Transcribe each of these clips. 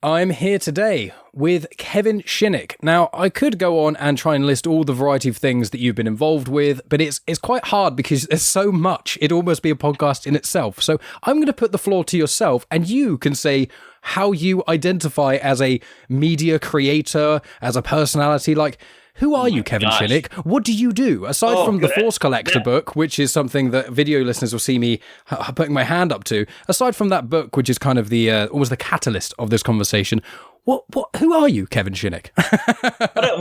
I'm here today with Kevin Shinick. Now, I could go on and try and list all the variety of things that you've been involved with, but it's quite hard because there's so much. It'd almost be a podcast in itself. So I'm going to put the floor to yourself, and you can say how you identify as a media creator, as a personality. Like, who are you, Kevin Shinick? What do you do? Aside from the Force Collector book, which is something that video listeners will see me putting my hand up to, aside from that book, which is kind of the almost the catalyst of this conversation, who are you, Kevin Shinick?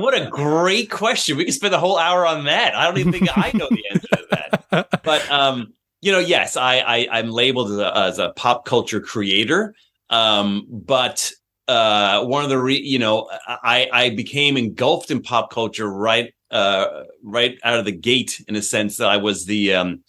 What a great question. We could spend the whole hour on that. I don't even think I know the answer to that. But, yes, I'm labeled as a pop culture creator. But one of the I became engulfed in pop culture right out of the gate, in a sense that I was the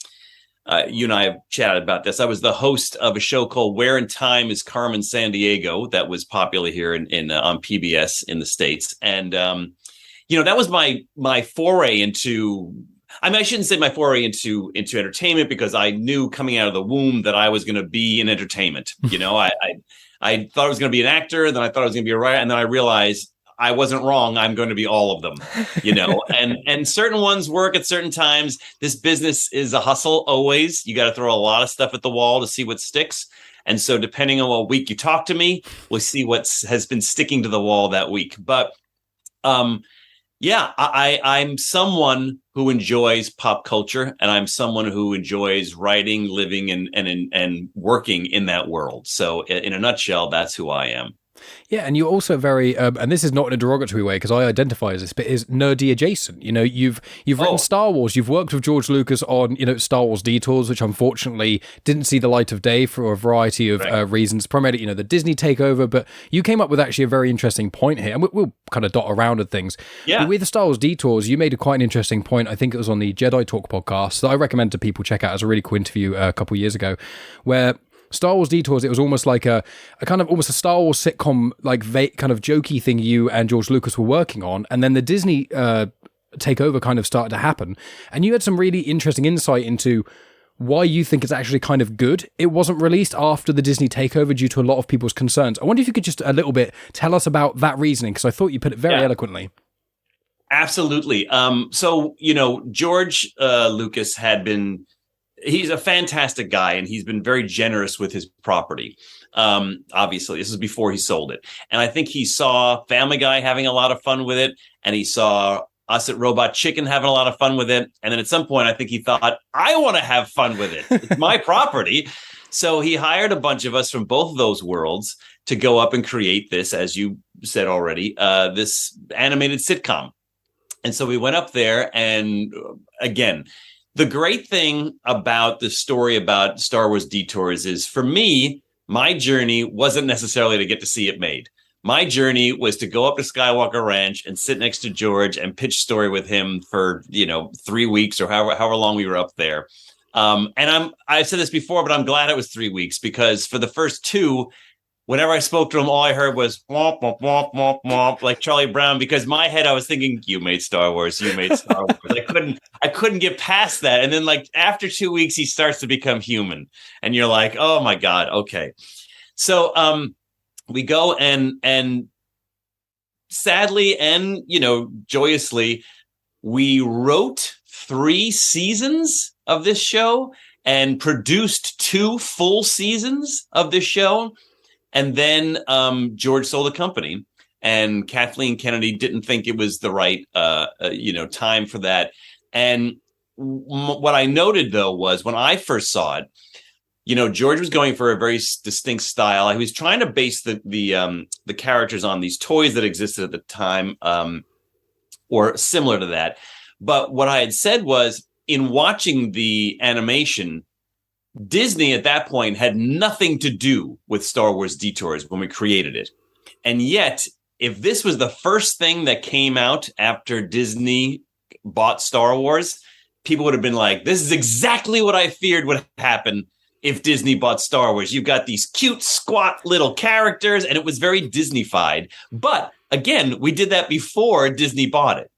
you and I have chatted about this. I was the host of a show called Where in Time is Carmen Sandiego that was popular here in on PBS in the States, and that was my foray into. I mean, I shouldn't say my foray into entertainment, because I knew coming out of the womb that I was going to be in entertainment. I thought I was going to be an actor, then I thought I was going to be a writer, and then I realized I wasn't wrong. I'm going to be all of them, and certain ones work at certain times. This business is a hustle always. You got to throw a lot of stuff at the wall to see what sticks. And so depending on what week you talk to me, we'll see what has been sticking to the wall that week. But I'm someone who enjoys pop culture, and I'm someone who enjoys writing, living, and working in that world. So in a nutshell, that's who I am. Yeah, and you're also very, and this is not in a derogatory way because I identify as this, but is nerdy adjacent. You've written Star Wars, you've worked with George Lucas on, Star Wars Detours, which unfortunately didn't see the light of day for a variety of reasons, primarily, the Disney takeover, but you came up with actually a very interesting point here, and we'll kind of dot around at things. Yeah. But with Star Wars Detours, you made quite an interesting point. I think it was on the Jedi Talk podcast that I recommend to people check out. It was a really cool interview a couple of years ago, where Star Wars Detours, it was almost like a kind of almost a Star Wars sitcom, like kind of jokey thing you and George Lucas were working on. And then the Disney takeover kind of started to happen. And you had some really interesting insight into why you think it's actually kind of good. It wasn't released after the Disney takeover due to a lot of people's concerns. I wonder if you could just a little bit tell us about that reasoning, because I thought you put it very eloquently. Absolutely. George Lucas he's a fantastic guy, and he's been very generous with his property. Obviously, this is before he sold it. And I think he saw Family Guy having a lot of fun with it, and he saw us at Robot Chicken having a lot of fun with it. And then at some point, I think he thought, I want to have fun with it. It's my property. So he hired a bunch of us from both of those worlds to go up and create this, as you said already, this animated sitcom. And so we went up there, and again, the great thing about the story about Star Wars Detours is, for me, my journey wasn't necessarily to get to see it made. My journey was to go up to Skywalker Ranch and sit next to George and pitch story with him for, 3 weeks or however long we were up there. And I've said this before, but I'm glad it was 3 weeks, because for the first two, whenever I spoke to him, all I heard was womp, womp, womp, womp, womp, like Charlie Brown, because in my head, I was thinking, you made Star Wars. I couldn't get past that. And then, like, after 2 weeks, he starts to become human, and you're like, oh my God. Okay. So, we go and sadly, and, joyously, we wrote 3 seasons of this show and produced 2 full seasons of this show. And then George sold the company, and Kathleen Kennedy didn't think it was the right, time for that. And what I noted, though, was when I first saw it, George was going for a very distinct style. He was trying to base the characters on these toys that existed at the time, or similar to that. But what I had said was, in watching the animation, Disney at that point had nothing to do with Star Wars Detours when we created it. And yet, if this was the first thing that came out after Disney bought Star Wars, people would have been like, this is exactly what I feared would happen if Disney bought Star Wars. You've got these cute, squat little characters, and it was very Disney-fied. But again, we did that before Disney bought it.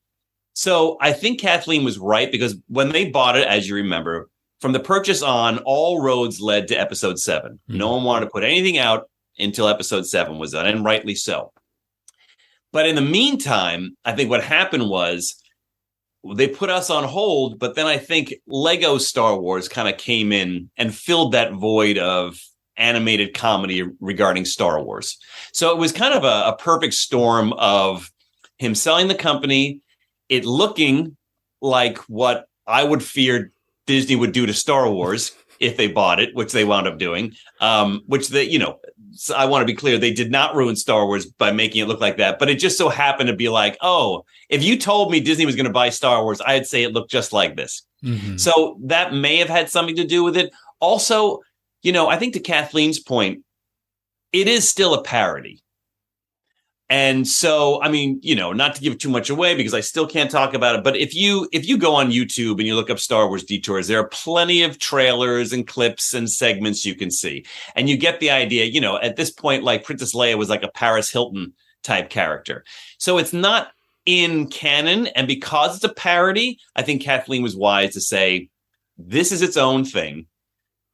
So I think Kathleen was right, because when they bought it, as you remember, from the purchase on, all roads led to episode 7. Mm-hmm. No one wanted to put anything out until episode 7 was done, and rightly so. But in the meantime, I think what happened was they put us on hold, but then I think Lego Star Wars kind of came in and filled that void of animated comedy regarding Star Wars. So it was kind of a perfect storm of him selling the company, it looking like what I would fear Disney would do to Star Wars if they bought it, which they wound up doing, which they, I want to be clear, they did not ruin Star Wars by making it look like that. But it just so happened to be like, oh, if you told me Disney was going to buy Star Wars, I'd say it looked just like this. Mm-hmm. So that may have had something to do with it. Also, I think to Kathleen's point, it is still a parody. And so, I mean, not to give too much away because I still can't talk about it. But if you go on YouTube and you look up Star Wars Detours, there are plenty of trailers and clips and segments you can see. And you get the idea, at this point, like Princess Leia was like a Paris Hilton type character. So it's not in canon. And because it's a parody, I think Kathleen was wise to say, this is its own thing.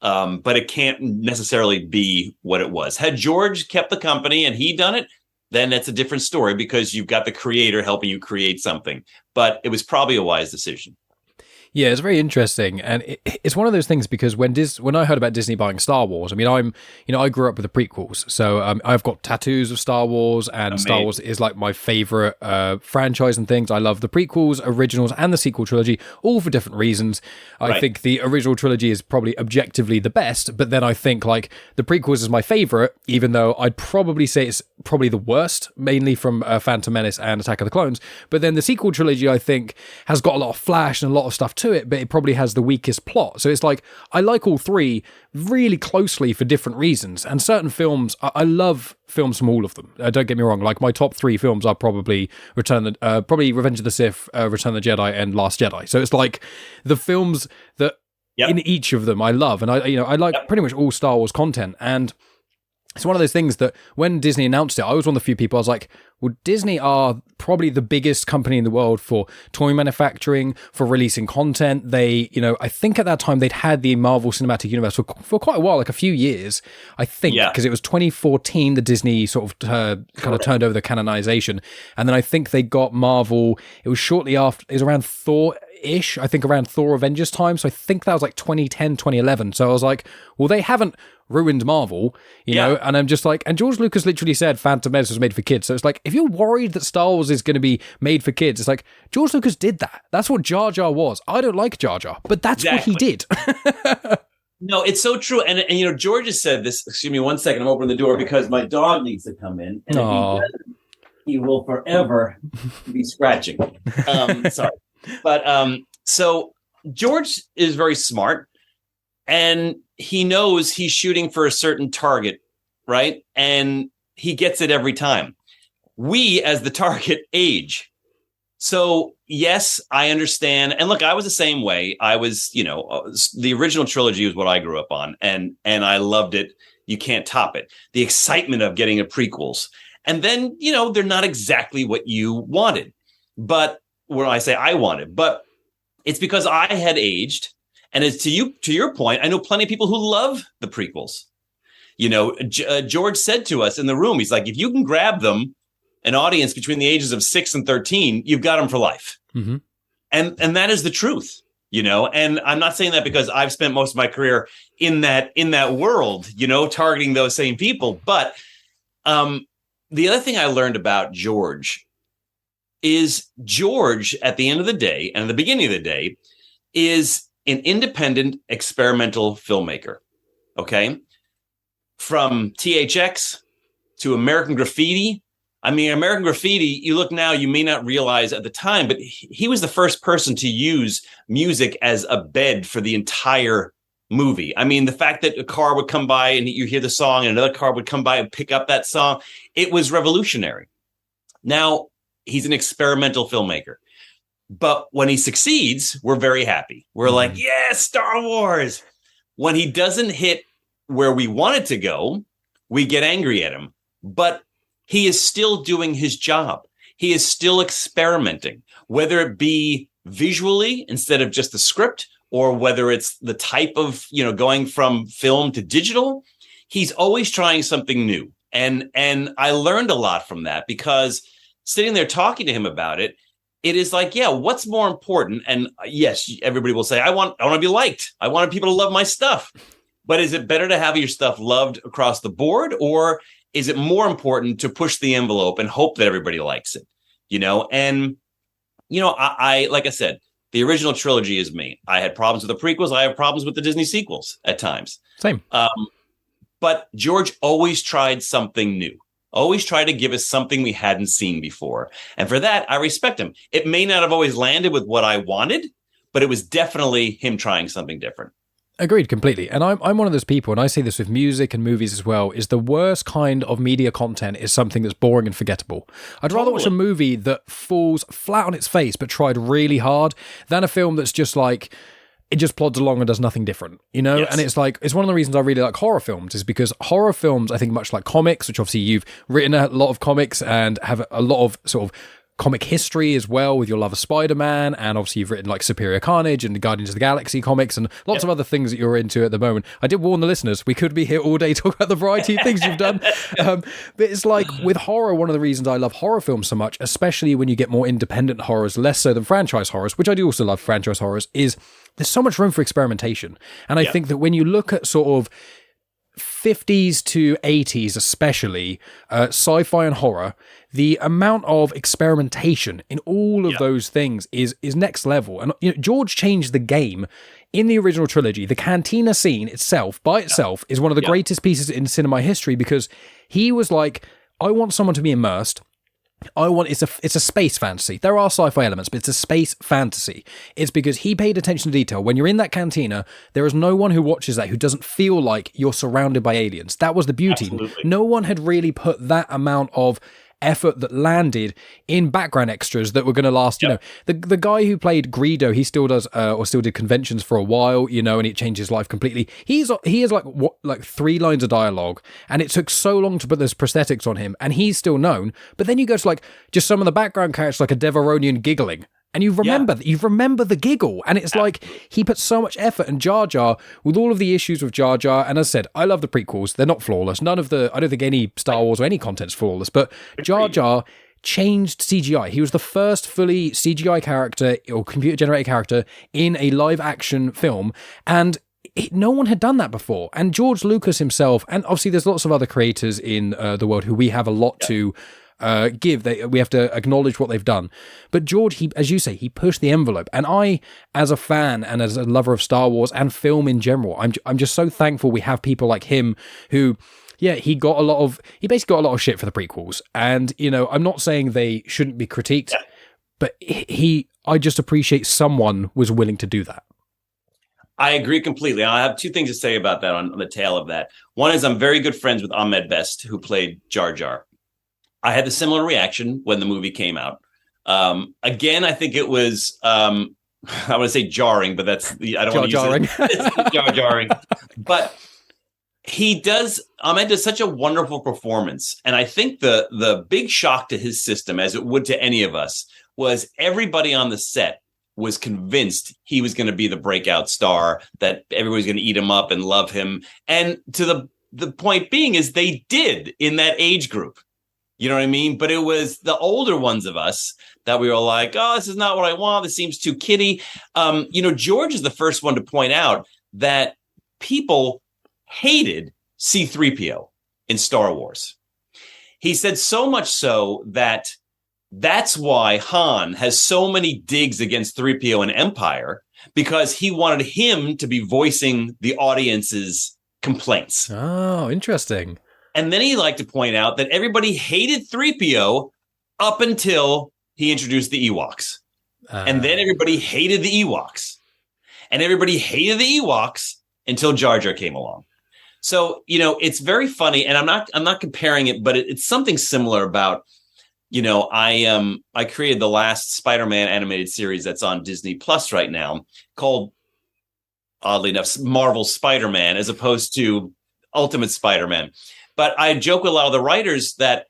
But it can't necessarily be what it was. Had George kept the company and he done it, then that's a different story because you've got the creator helping you create something. But it was probably a wise decision. Yeah, it's very interesting, and it's one of those things because when I heard about Disney buying Star Wars, I mean, I grew up with the prequels, so I've got tattoos of Star Wars, and Amazing. Star Wars is like my favorite franchise and things. I love the prequels, originals, and the sequel trilogy, all for different reasons. I think the original trilogy is probably objectively the best, but then I think like the prequels is my favorite, even though I'd probably say it's probably the worst, mainly from Phantom Menace and Attack of the Clones. But then the sequel trilogy, I think, has got a lot of flash and a lot of stuff to it, but it probably has the weakest plot. So it's like, I like all three really closely for different reasons. And certain films, I love films from all of them. Don't get me wrong. Like my top 3 films are probably probably Revenge of the Sith, Return of the Jedi, and Last Jedi. So it's like the films that in each of them I love, and I like pretty much all Star Wars content. And it's one of those things that when Disney announced it, I was one of the few people I was like, well, Disney are probably the biggest company in the world for toy manufacturing, for releasing content. They, I think at that time they'd had the Marvel Cinematic Universe for quite a while, like a few years, I think, because it was 2014 that Disney sort of kind of turned over the canonization. And then I think they got Marvel, it was shortly after, it was around Thor-ish, I think around Thor Avengers time. So I think that was like 2010, 2011. So I was like, well, they haven't ruined Marvel, you know, and I'm just like, and George Lucas literally said Phantom Menace was made for kids. So it's like, if you're worried that Star Wars is going to be made for kids, it's like, George Lucas did that. That's what Jar Jar was. I don't like Jar Jar, but that's what he did. No, it's so true. And George has said this, excuse me 1 second, I'm opening the door because my dog needs to come in. And if he doesn't, he will forever be scratching. Sorry. But so George is very smart. And he knows he's shooting for a certain target, right? And he gets it every time. We, as the target, age. So, yes, I understand. And look, I was the same way. I was, the original trilogy was what I grew up on. And I loved it. You can't top it. The excitement of getting a prequels. And then, they're not exactly what you wanted. But when I say I wanted, but it's because I had aged. And as to your point, I know plenty of people who love the prequels. George said to us in the room, he's like, if you can grab them, an audience between the ages of 6 and 13, you've got them for life. Mm-hmm. And that is the truth, and I'm not saying that because I've spent most of my career in that world, targeting those same people. But the other thing I learned about George is George, at the end of the day and at the beginning of the day, is an independent experimental filmmaker, okay? From THX to American Graffiti. I mean, American Graffiti, you look now, you may not realize at the time, but he was the first person to use music as a bed for the entire movie. I mean, the fact that a car would come by and you hear the song and another car would come by and pick up that song, it was revolutionary. Now, he's an experimental filmmaker. But when he succeeds, we're very happy. We're like, yes, Star Wars. When he doesn't hit where we want it to go, we get angry at him. But he is still doing his job. He is still experimenting, whether it be visually instead of just the script, or whether it's the type of, going from film to digital. He's always trying something new. And I learned a lot from that, because sitting there talking to him about it, it is like, yeah, what's more important? And yes, everybody will say, I want to be liked. I want people to love my stuff. But is it better to have your stuff loved across the board, or is it more important to push the envelope and hope that everybody likes it? And I like I said, the original trilogy is me. I had problems with the prequels. I have problems with the Disney sequels at times. Same. But George always tried something new. Always tried to give us something we hadn't seen before. And for that, I respect him. It may not have always landed with what I wanted, but it was definitely him trying something different. Agreed completely. And I'm one of those people, and I see this with music and movies as well, is the worst kind of media content is something that's boring and forgettable. I'd rather watch a movie that falls flat on its face but tried really hard than a film that's just like, it just plods along and does nothing different, Yes. And it's like, it's one of the reasons I really like horror films, is because horror films, I think, much like comics, which obviously you've written a lot of comics and have a lot of sort of comic history as well with your love of Spider-Man, and obviously you've written like Superior Carnage and the Guardians of the Galaxy comics and lots of other things that you're into at the moment. I did warn the listeners, we could be here all day talking about the variety of things you've done. But it's like with horror, one of the reasons I love horror films so much, especially when you get more independent horrors, less so than franchise horrors, which I do also love franchise horrors, is there's so much room for experimentation. And I think that when you look at sort of 50s to 80s, especially sci-fi and horror, the amount of experimentation in all of those things is next level. And George changed the game in the original trilogy. The cantina scene itself, by itself, is one of the greatest pieces in cinema history, because he was like, I want someone to be immersed. It's a space fantasy. There are sci-fi elements, but it's a space fantasy. It's because he paid attention to detail. When you're in that cantina, there is no one who watches that who doesn't feel like you're surrounded by aliens. That was the beauty. Absolutely. No one had really put that amount of effort that landed in background extras that were going to last. The guy who played Greedo, he still does or still did conventions for a while, and it changed his life completely. He has like 3 lines of dialogue, and it took so long to put those prosthetics on him, and he's still known. But then you go to like just some of the background characters, like a Devaronian giggling, and you remember the giggle, and it's like he put so much effort. And Jar Jar, with all of the issues with Jar Jar, and as I said, I love the prequels. They're not flawless. I don't think any Star Wars or any content's flawless, but Jar Jar changed CGI. He was the first fully CGI character or computer-generated character in a live-action film, and no one had done that before. And George Lucas himself, and obviously there's lots of other creators in the world who we have a lot to we have to acknowledge what they've done. But George, as you say, he pushed the envelope. And I, as a fan and as a lover of Star Wars and film in general, I'm just so thankful we have people like him who, he basically got a lot of shit for the prequels. And, I'm not saying they shouldn't be critiqued, but I just appreciate someone was willing to do that. I agree completely. I have 2 things to say about that on the tail of that. One is I'm very good friends with Ahmed Best, who played Jar Jar. I had the similar reaction when the movie came out. Again, I think it was, I want to say jarring, but I don't want to use it. Jarring. But Ahmed does such a wonderful performance. And I think the big shock to his system, as it would to any of us, was everybody on the set was convinced he was going to be the breakout star, that everybody's going to eat him up and love him. And to the point being is they did in that age group. You know what I mean? But it was the older ones of us that we were like, oh, this is not what I want. This seems too kiddie. George is the first one to point out that people hated C-3PO in Star Wars. He said so much so that that's why Han has so many digs against 3PO and Empire, because he wanted him to be voicing the audience's complaints. Oh, interesting. And then he liked to point out that everybody hated 3PO up until he introduced the Ewoks. And then everybody hated the Ewoks. And everybody hated the Ewoks until Jar Jar came along. So, it's very funny. And I'm not comparing it, but it's something similar about, I created the last Spider-Man animated series that's on Disney Plus right now, called, oddly enough, Marvel's Spider-Man, as opposed to Ultimate Spider-Man. But I joke with a lot of the writers that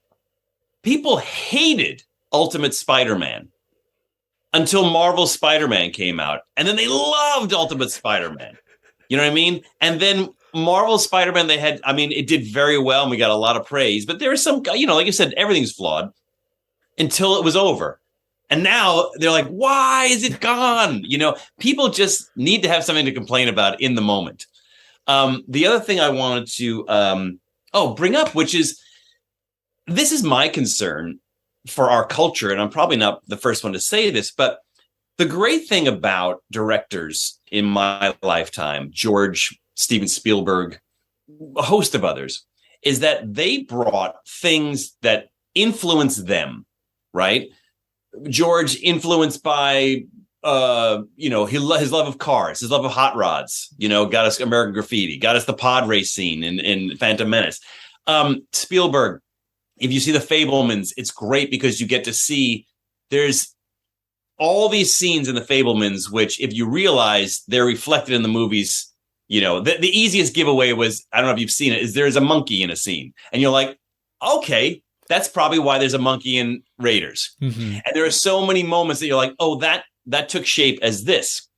people hated Ultimate Spider-Man until Marvel's Spider-Man came out. And then they loved Ultimate Spider-Man. You know what I mean? And then Marvel Spider-Man, it did very well and we got a lot of praise, but there is some, like you said, everything's flawed until it was over. And now they're like, why is it gone? People just need to have something to complain about in the moment. The other thing I wanted to bring up, which is, this is my concern for our culture, and I'm probably not the first one to say this, but the great thing about directors in my lifetime, George, Steven Spielberg, a host of others, is that they brought things that influence them, right? George influenced by, his love of cars, his love of hot rods, got us American Graffiti, got us the pod race scene in Phantom Menace. Spielberg, if you see the Fabelmans, it's great because you get to see there's all these scenes in the Fabelmans, which if you realize they're reflected in the movies, the easiest giveaway was, I don't know if you've seen it, is there's a monkey in a scene. And you're like, okay, that's probably why there's a monkey in Raiders. Mm-hmm. And there are so many moments that you're like, oh, that took shape as this.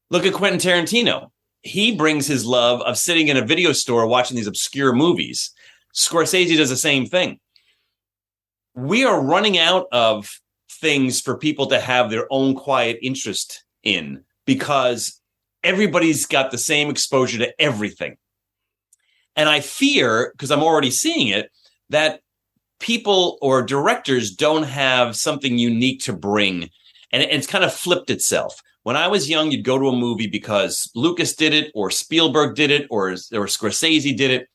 Look at Quentin Tarantino. He brings his love of sitting in a video store watching these obscure movies. Scorsese does the same thing. We are running out of things for people to have their own quiet interest in because everybody's got the same exposure to everything. And I fear, because I'm already seeing it, that people or directors don't have something unique to bring. And it's kind of flipped itself. When I was young, you'd go to a movie because Lucas did it or Spielberg did it or Scorsese did it.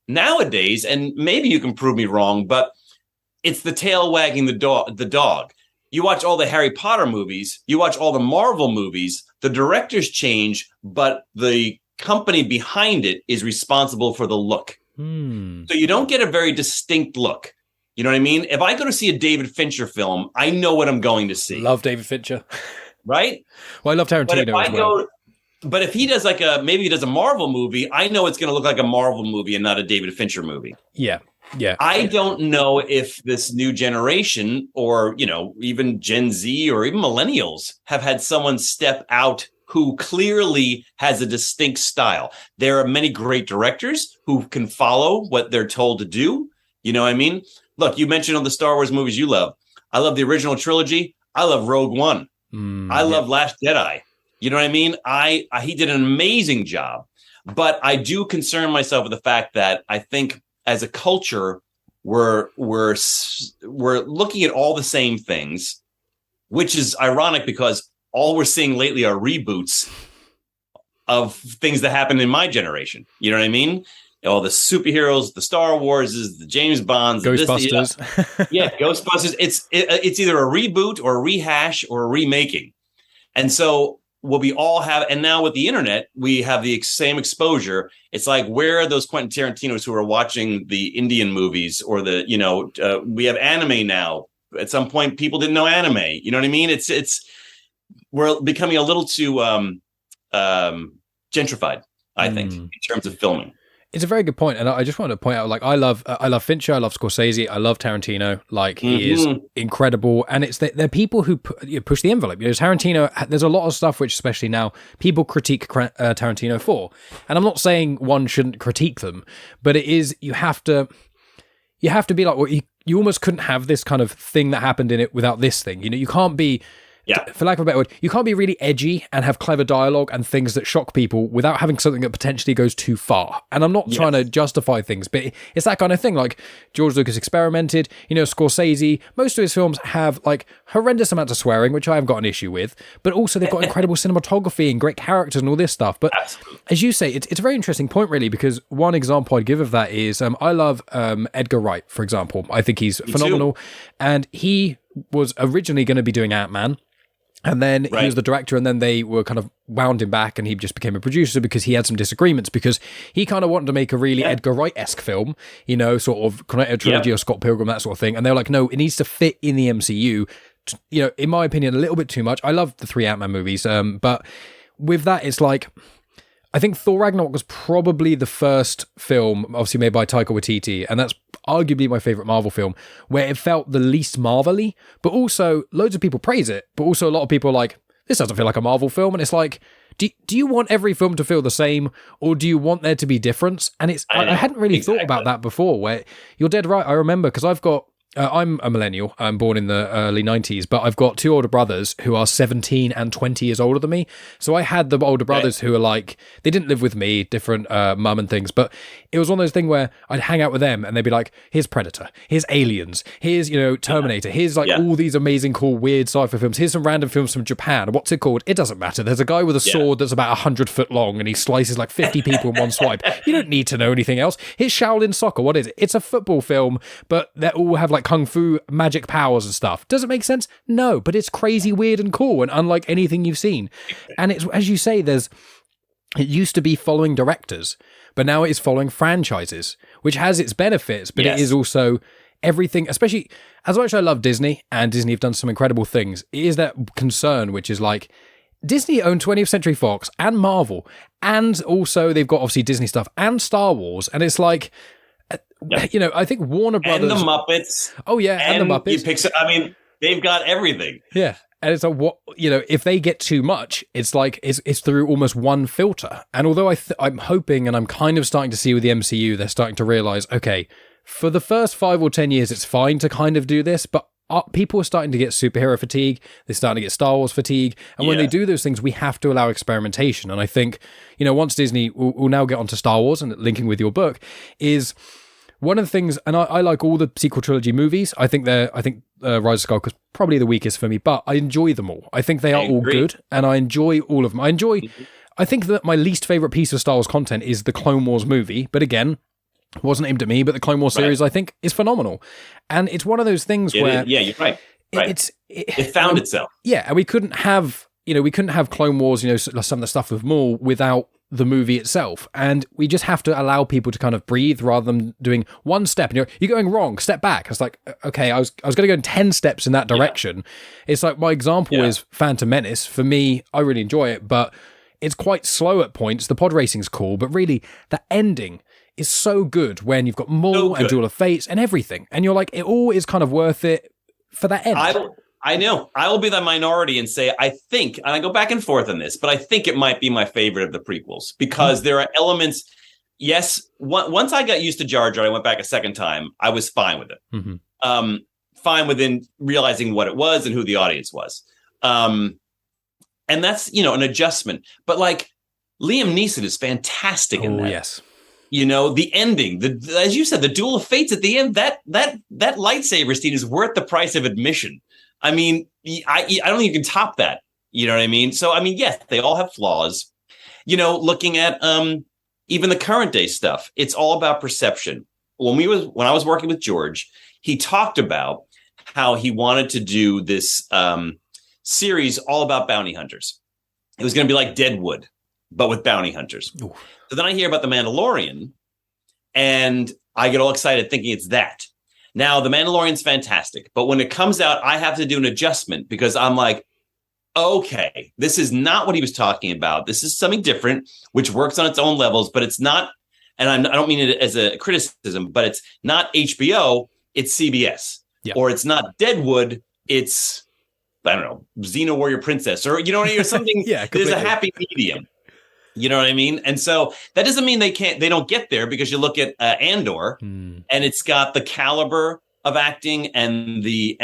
Nowadays, and maybe you can prove me wrong, but it's the tail wagging the dog. You watch all the Harry Potter movies, you watch all the Marvel movies, the directors change, but the company behind it is responsible for the look. So you don't get a very distinct look. You know what I mean? If I go to see a David Fincher film, I know what I'm going to see. Love David Fincher. Right? Well, I love Tarantino as well. But if he does maybe he does a Marvel movie, I know it's going to look like a Marvel movie and not a David Fincher movie. Yeah. I don't know if this new generation or, even Gen Z or even millennials have had someone step out who clearly has a distinct style. There are many great directors who can follow what they're told to do. You know what I mean? Look, you mentioned all the Star Wars movies you love. I love the original trilogy. I love Rogue One. I love Last Jedi. You know what I mean? He did an amazing job, but I do concern myself with the fact that I think as a culture, we're looking at all the same things, which is ironic because all we're seeing lately are reboots of things that happened in my generation. You know what I mean? All the superheroes, the Star Wars, the James Bonds, Ghostbusters. Ghostbusters. It's either a reboot or a rehash or a remaking. And so what we all have, and now with the internet, we have the same exposure. It's like, where are those Quentin Tarantinos who are watching the Indian movies or we have anime now. At some point, people didn't know anime. You know what I mean? We're becoming a little too gentrified, I think, in terms of filming. It's a very good point, and I just wanted to point out, I love Fincher, I love Scorsese, I love Tarantino. He is incredible, and they're people who push the envelope. Tarantino, there's a lot of stuff which, especially now, people critique Tarantino for, and I'm not saying one shouldn't critique them, but it is you have to be like, well, you almost couldn't have this kind of thing that happened in it without this thing. You can't be. Yeah. For lack of a better word, you can't be really edgy and have clever dialogue and things that shock people without having something that potentially goes too far. And I'm not trying to justify things, but it's that kind of thing. Like George Lucas experimented, Scorsese, most of his films have horrendous amounts of swearing, which I haven't got an issue with, but also they've got incredible cinematography and great characters and all this stuff. But as you say, it's a very interesting point, really, because one example I'd give of that is I love Edgar Wright, for example. I think he's phenomenal. And he was originally going to be doing Ant-Man. And then he was the director, and then they were kind of wound him back, and he just became a producer because he had some disagreements, because he kind of wanted to make a really Edgar Wright-esque film, sort of a trilogy or Scott Pilgrim, that sort of thing. And they were like, no, it needs to fit in the MCU. In my opinion, a little bit too much. I love the 3 Ant-Man movies, but with that, it's like, I think Thor Ragnarok was probably the first film, obviously made by Taika Waititi, and that's arguably my favorite Marvel film, where it felt the least Marvel-y, but also loads of people praise it, but also a lot of people are like, this doesn't feel like a Marvel film, and it's like, do you want every film to feel the same, or do you want there to be difference? And I hadn't really thought about that before, where you're dead right. I remember, because I've got, I'm a millennial. I'm born in the early 90s, but I've got two older brothers who are 17 and 20 years older than me. So I had the older brothers who are like, they didn't live with me, different mum and things, but it was one of those things where I'd hang out with them and they'd be like, here's Predator, here's Aliens, here's, Terminator, here's like all these amazing, cool, weird sci-fi films, here's some random films from Japan. What's it called? It doesn't matter. There's a guy with a sword that's about 100 foot long and he slices like 50 people in one swipe. You don't need to know anything else. Here's Shaolin Soccer. What is it? It's a football film, but they all have like kung fu magic powers and stuff. Does it make sense? No, but it's crazy, weird, and cool, and unlike anything you've seen. And it's, as you say, it used to be following directors, but now it is following franchises, which has its benefits, but it is also everything, especially as much as I love Disney, and Disney have done some incredible things, it is that concern, which is like, Disney own 20th Century Fox and Marvel, and also they've got obviously Disney stuff and Star Wars, and it's like, I think Warner Brothers... And the Muppets. Oh, yeah, and the Muppets. They've got everything. Yeah. And it's like, if they get too much, it's like, it's through almost one filter. And although I'm hoping, and I'm kind of starting to see with the MCU, they're starting to realize, okay, for the first 5 or 10 years, it's fine to kind of do this, but people are starting to get superhero fatigue. They're starting to get Star Wars fatigue. And when they do those things, we have to allow experimentation. And I think, once Disney will now get onto Star Wars, and linking with your book, is... one of the things, and I like all the sequel trilogy movies. I think Rise of Skywalker is probably the weakest for me, but I enjoy them all. I think they are all good, and I enjoy all of them. I think that my least favorite piece of Star Wars content is the Clone Wars movie, but again, wasn't aimed at me, but the Clone Wars series I think is phenomenal. And it's one of those things where... Yeah, you're right. It found itself. Yeah, and we couldn't have Clone Wars, some of the stuff with Maul without the movie itself, and we just have to allow people to kind of breathe rather than doing one step and you're going wrong, step back. It's like, okay, I was going to go in 10 steps in that direction. It's like, my example is Phantom Menace. For me, I really enjoy it, but it's quite slow at points. The pod racing's cool, but really the ending is so good when you've got Maul and Duel of Fates and everything, and you're like, it all is kind of worth it for that end. I know. I will be the minority and say, I think, and I go back and forth on this, but I think it might be my favorite of the prequels, because there are elements. Yes, once I got used to Jar Jar, I went back a second time. I was fine with it. Fine within realizing what it was and who the audience was. And that's, an adjustment. But like, Liam Neeson is fantastic in that. Yes. The ending, as you said, the Duel of Fates at the end, that lightsaber scene is worth the price of admission. I don't think you can top that. You know what I mean? So, yes, they all have flaws. Looking at even the current day stuff, it's all about perception. When I was working with George, he talked about how he wanted to do this series all about bounty hunters. It was going to be like Deadwood, but with bounty hunters. Ooh. So then I hear about The Mandalorian, and I get all excited thinking it's that. Now, The Mandalorian's fantastic, but when it comes out, I have to do an adjustment, because I'm like, okay, this is not what he was talking about. This is something different, which works on its own levels, but it's not, and I don't mean it as a criticism, but it's not HBO, it's CBS. Yep. Or it's not Deadwood, it's, I don't know, Xena Warrior Princess, or, or something. There's a happy medium. You know what I mean? And so that doesn't mean they don't get there, because you look at Andor, and it's got the caliber of acting and the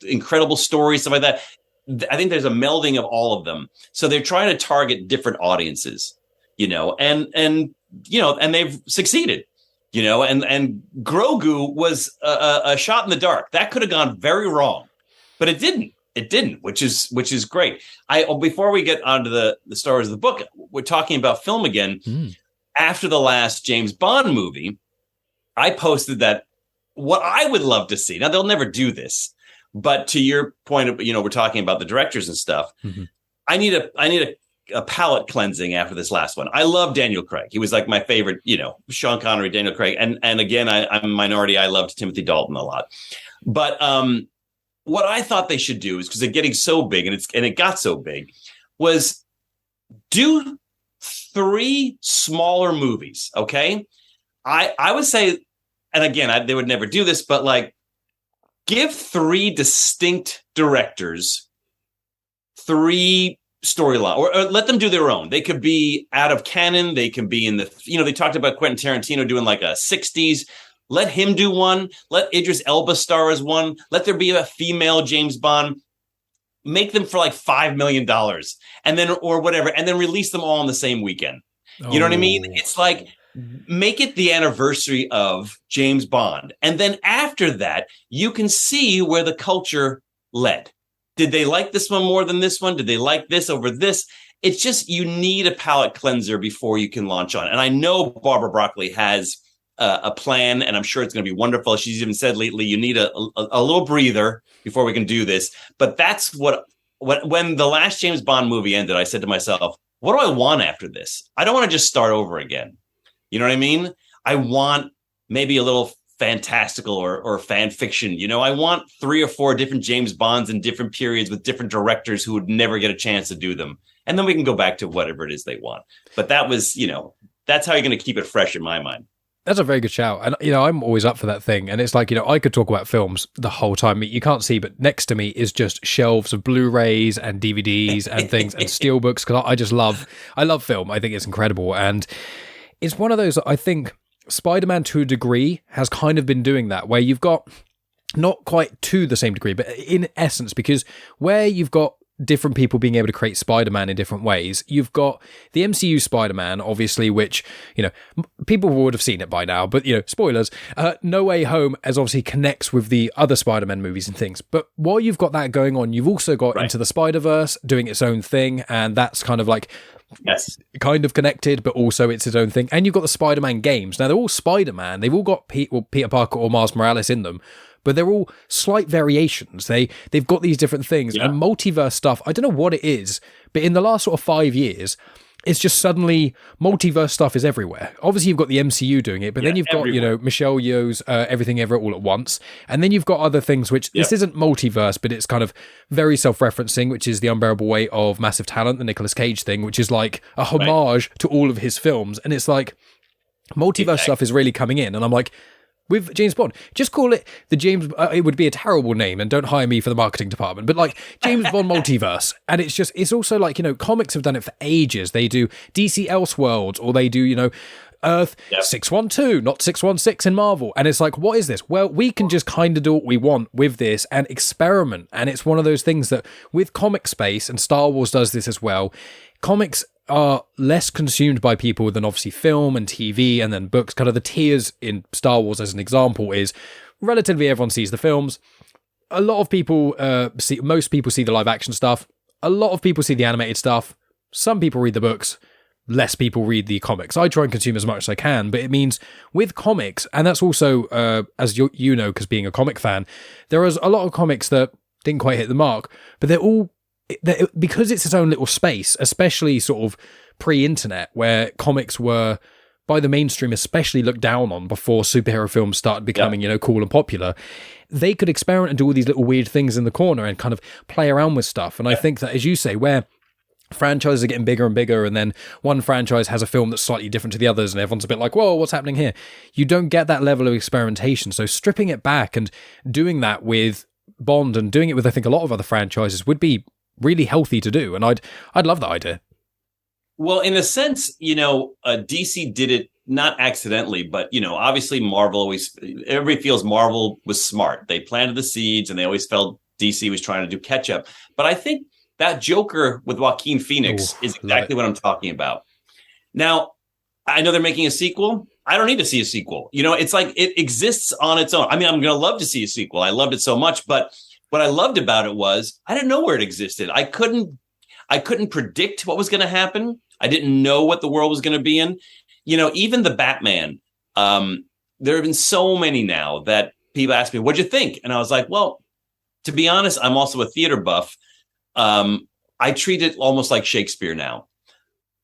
incredible story, stuff like that. I think there's a melding of all of them. So they're trying to target different audiences, and they've succeeded, and Grogu was a shot in the dark. That could have gone very wrong, but it didn't. It didn't, which is great. Before we get onto the Star Wars of the book, we're talking about film again. After the last James Bond movie, I posted that what I would love to see. Now, they'll never do this, but to your point of, we're talking about the directors and stuff. I need a palate cleansing after this last one. I love Daniel Craig. He was like my favorite, Sean Connery, Daniel Craig, and again, I'm a minority. I loved Timothy Dalton a lot, but what I thought they should do is, because they're getting so big, and it got so big, was do 3 smaller movies. Okay, I would say, and again, they would never do this, but like, give 3 distinct directors 3 storyline, or let them do their own. They could be out of canon. They can be in the, they talked about Quentin Tarantino doing like a 60s. Let him do one. Let Idris Elba star as one. Let there be a female James Bond. Make them for like $5 million and then, or whatever, and then release them all in the same weekend. You know what I mean? It's like, make it the anniversary of James Bond. And then after that, you can see where the culture led. Did they like this one more than this one? Did they like this over this? It's just, you need a palate cleanser before you can launch on. And I know Barbara Broccoli has a plan, and I'm sure it's going to be wonderful. She's even said lately, you need a little breather before we can do this. But that's when the last James Bond movie ended, I said to myself, what do I want after this? I don't want to just start over again. You know what I mean? I want maybe a little fantastical or fan fiction. I want 3 or 4 different James Bonds in different periods with different directors who would never get a chance to do them. And then we can go back to whatever it is they want. But that was, that's how you're going to keep it fresh in my mind. That's a very good shout. And, I'm always up for that thing. And it's like, I could talk about films the whole time. You can't see, but next to me is just shelves of Blu-rays and DVDs and things and steelbooks, because I love film. I think it's incredible. And it's one of those, I think Spider-Man to a degree has kind of been doing that, where you've got, not quite to the same degree, but in essence, because where you've got different people being able to create Spider-Man in different ways. You've got the MCU Spider-Man, obviously, which, people would have seen it by now, but, spoilers, No Way Home as obviously connects with the other Spider-Man movies and things. But while you've got that going on, you've also got Into the Spider-Verse doing its own thing, and that's kind of like, yes, kind of connected, but also it's its own thing. And you've got the Spider-Man games. Now, they're all Spider-Man. They've all got Peter Parker or Miles Morales in them, but they're all slight variations. They've got these different things. Yeah. And multiverse stuff, I don't know what it is, but in the last sort of 5 years, it's just suddenly multiverse stuff is everywhere. Obviously, you've got the MCU doing it, but then you've got, Michelle Yeoh's Everything Ever All at Once. And then you've got other things which, this isn't multiverse, but it's kind of very self-referencing, which is The Unbearable Weight of Massive Talent, the Nicolas Cage thing, which is like a homage to all of his films. And it's like, multiverse stuff is really coming in. And I'm like, with James Bond, just call it the James, it would be a terrible name, and don't hire me for the marketing department, but like James Bond Multiverse. And it's also like, comics have done it for ages. They do DC Elseworlds, or they do, Earth 612, not 616 in Marvel. And it's like, what is this? Well, we can just kind of do what we want with this and experiment. And it's one of those things that with comic space, and Star Wars does this as well, comics are less consumed by people than obviously film and TV and then books. Kind of the tiers in Star Wars, as an example, is relatively everyone sees the films. A lot of people most people see the live action stuff. A lot of people see the animated stuff. Some people read the books. Less people read the comics. I try and consume as much as I can, but it means with comics, and that's also, as you know, because being a comic fan, there is a lot of comics that didn't quite hit the mark, but because it's its own little space, especially sort of pre-internet, where comics were, by the mainstream especially, looked down on before superhero films started becoming, cool and popular, they could experiment and do all these little weird things in the corner and kind of play around with stuff. And I think that, as you say, where franchises are getting bigger and bigger, and then one franchise has a film that's slightly different to the others, and everyone's a bit like, whoa, what's happening here? You don't get that level of experimentation. So stripping it back and doing that with Bond, and doing it with, I think, a lot of other franchises, would be really healthy to do, and I'd love that idea. Well, in a sense, DC did it not accidentally, but obviously everybody feels Marvel was smart. They planted the seeds, and they always felt DC was trying to do catch up. But I think that Joker with Joaquin Phoenix is exactly what I'm talking about. Now, I know they're making a sequel. I don't need to see a sequel. It's like it exists on its own. I mean, I'm going to love to see a sequel. I loved it so much, but what I loved about it was I didn't know where it existed. I couldn't predict what was going to happen. I didn't know what the world was going to be in. Even the Batman, there have been so many now that people ask me, what'd you think? And I was like, well, to be honest, I'm also a theater buff. I treat it almost like Shakespeare now.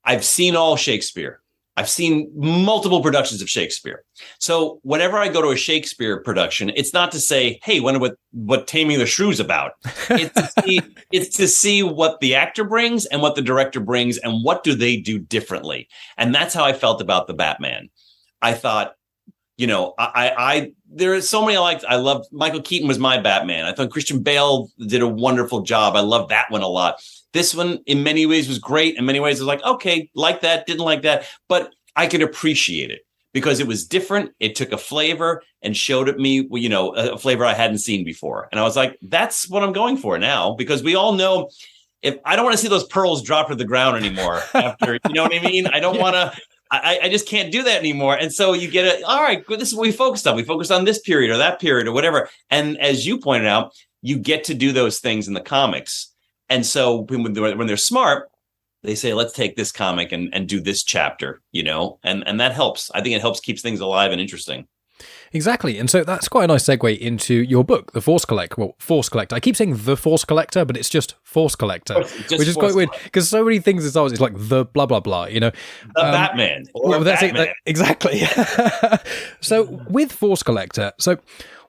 I've seen all Shakespeare. I've seen multiple productions of Shakespeare. So whenever I go to a Shakespeare production, it's not to say, hey, wonder what Taming the Shrew's about. It's to see what the actor brings and what the director brings and what do they do differently. And that's how I felt about the Batman. I thought, there are so many I loved. Michael Keaton was my Batman. I thought Christian Bale did a wonderful job. I loved that one a lot. This one, in many ways, was great. In many ways, I was like, okay, like that, didn't like that, but I could appreciate it because it was different. It took a flavor and showed it me, a flavor I hadn't seen before, and I was like, that's what I'm going for now, because we all know. If I don't want to see those pearls drop to the ground anymore after, you know what I mean? I don't want to. I just can't do that anymore. And so you get it. All right, this is what we focused on. We focused on this period or that period or whatever. And as you pointed out, you get to do those things in the comics. And so when they're smart, they say, let's take this comic and do this chapter, and that helps. I think it helps keeps things alive and interesting. Exactly. And so that's quite a nice segue into your book, The Force Collector. Well, Force Collector. I keep saying The Force Collector, but it's just Force Collector, which is quite weird because so many things it's like the blah, blah, blah, The Batman. That's Batman. Exactly. So with Force Collector,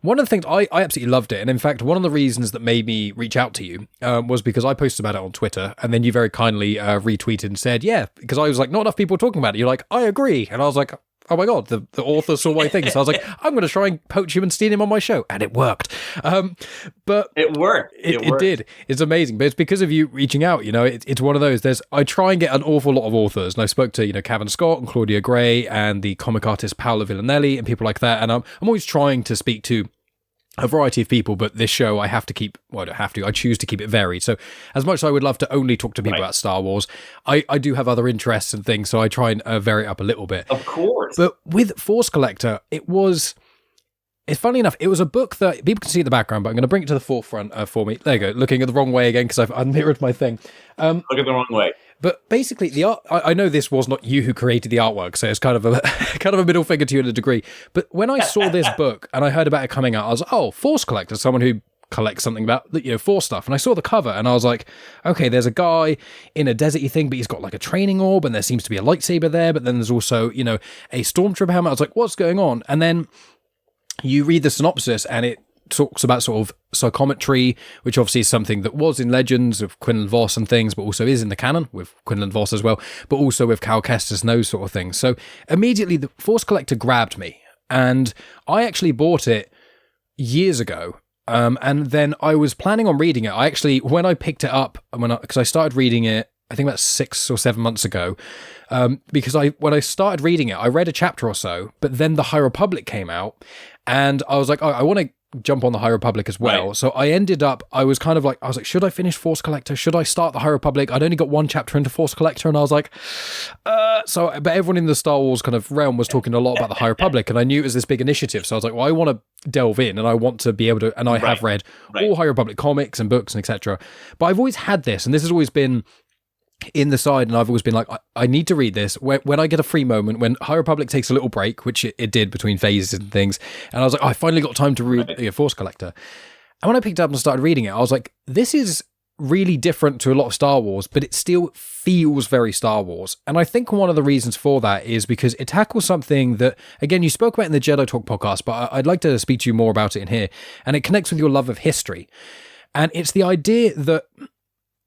one of the things, I absolutely loved it. And in fact, one of the reasons that made me reach out to you was because I posted about it on Twitter. And then you very kindly retweeted and said, yeah, because I was like, not enough people talking about it. You're like, I agree. And I was like, oh my God, the author saw my thing. So I was like, I'm going to try and poach him and steal him on my show. And it worked. But it worked. It did. It's amazing. But it's because of you reaching out, it's one of those. I try and get an awful lot of authors. And I spoke to, Cavan Scott and Claudia Gray and the comic artist Paolo Villanelli and people like that. And I'm always trying to speak to a variety of people, but this show I have to keep, well, I don't have to, I choose to keep it varied. So as much as I would love to only talk to people about Star Wars, I do have other interests and things, so I try and vary it up a little bit. Of course. But with Force Collector, it's funny enough, it was a book that people can see in the background, but I'm going to bring it to the forefront for me. There you go, looking at the wrong way again because I've unmirrored my thing. Look at the wrong way. But basically, the art. I know this was not you who created the artwork, so it's kind of a middle finger to you in a degree. But when I saw this book and I heard about it coming out, I was like, oh, Force Collector, someone who collects something about Force stuff. And I saw the cover and I was like, okay, there's a guy in a deserty thing, but he's got like a training orb, and there seems to be a lightsaber there. But then there's also a stormtrooper helmet. I was like, what's going on? And then you read the synopsis and it talks about sort of psychometry, which obviously is something that was in Legends of Quinlan Vos and things, but also is in the canon with Quinlan Vos as well, but also with Cal Kestis and those sort of things. So immediately the Force Collector grabbed me, and I actually bought it years ago. And then I was planning on reading it. When I picked it up, because I started reading it, I think about 6 or 7 months ago, because when I started reading it, I read a chapter or so, but then the High Republic came out, and I was like, oh, I want to jump on the High Republic as well. Right. So I was like, should I finish Force Collector? Should I start the High Republic? I'd only got one chapter into Force Collector, and I was like, but everyone in the Star Wars kind of realm was talking a lot about the High Republic, and I knew it was this big initiative. So I was like, well, I want to delve in, and I want to be able to, and I have read all High Republic comics and books and etc. But I've always had this, and this has always been in the side, and I've always been like, I need to read this when I get a free moment, when High Republic takes a little break, which it did between phases and things, and I was like, I finally got time to read Force Collector. And when I picked it up and started reading it, I was like, this is really different to a lot of Star Wars, but it still feels very Star Wars. And I think one of the reasons for that is because it tackles something that, again, you spoke about in the Jedi Talk podcast, but I'd like to speak to you more about it in here, and it connects with your love of history. And it's the idea that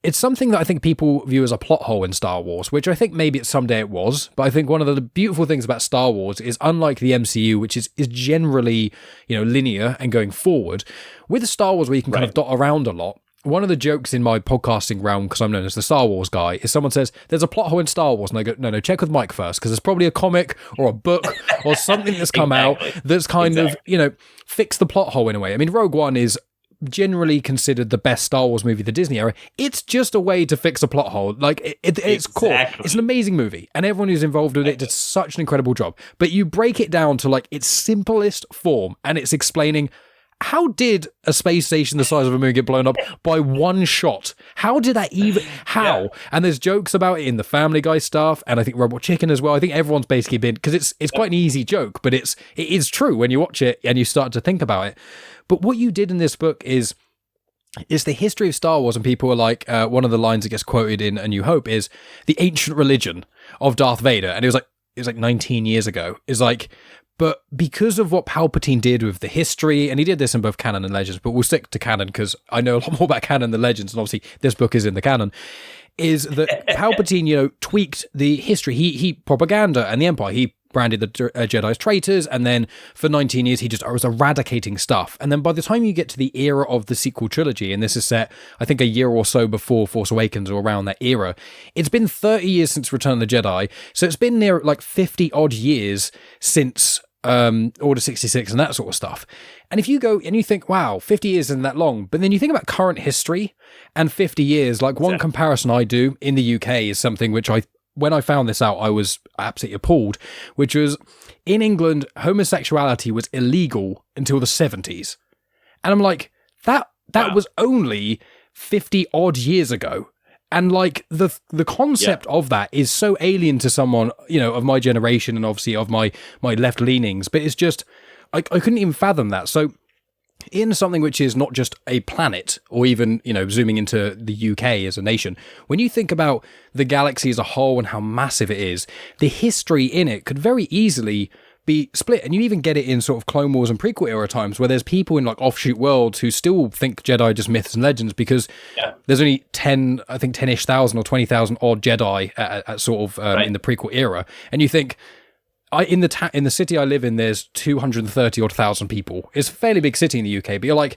it's something that I think people view as a plot hole in Star Wars, which I think maybe someday it was. But I think one of the beautiful things about Star Wars is, unlike the MCU, which is generally, linear and going forward, with Star Wars where you can kind of dot around a lot. One of the jokes in my podcasting realm, because I'm known as the Star Wars guy, is someone says, there's a plot hole in Star Wars. And I go, no, check with Mike first, because there's probably a comic or a book or something that's come out that's kind of, fixed the plot hole in a way. I mean, Rogue One is generally considered the best Star Wars movie of the Disney era. It's just a way to fix a plot hole. Like, it's cool. It's an amazing movie, and everyone who's involved with it did such an incredible job. But you break it down to like its simplest form, and it's explaining, how did a space station the size of a moon get blown up by one shot? How did that even... How? Yeah. And there's jokes about it in the Family Guy stuff, and I think Robot Chicken as well. I think everyone's basically been... Because it's quite an easy joke, but it is true when you watch it and you start to think about it. But what you did in this book is the history of Star Wars, and people are like, one of the lines that gets quoted in A New Hope is the ancient religion of Darth Vader. And it was like 19 years ago. It's like... But because of what Palpatine did with the history, and he did this in both canon and Legends, but we'll stick to canon because I know a lot more about canon than Legends, and obviously this book is in the canon, is that Palpatine, tweaked the history. He propaganda and the Empire. He branded the Jedi as traitors, and then for 19 years he just was eradicating stuff. And then by the time you get to the era of the sequel trilogy, and this is set, I think, a year or so before Force Awakens or around that era, it's been 30 years since Return of the Jedi, so it's been near like 50 odd years since Order 66 and that sort of stuff. And if you go and you think, wow, 50 years isn't that long, but then you think about current history and 50 years, like one comparison I do in the UK is something which when I found this out, I was absolutely appalled, which was in England, homosexuality was illegal until the 70s. And I'm like, that was only 50 odd years ago. And like the concept of that is so alien to someone, you know, of my generation and obviously of my left leanings, but it's just, I couldn't even fathom that. So in something which is not just a planet or even, you know, zooming into the UK as a nation, when you think about the galaxy as a whole and how massive it is, the history in it could very easily be split. And you even get it in sort of Clone Wars and prequel era times where there's people in like offshoot worlds who still think Jedi are just myths and legends because there's only 10-ish thousand or 20,000 odd Jedi at sort of in the prequel era. And you think, in the city I live in, there's 230 odd thousand people. It's a fairly big city in the UK, but you're like,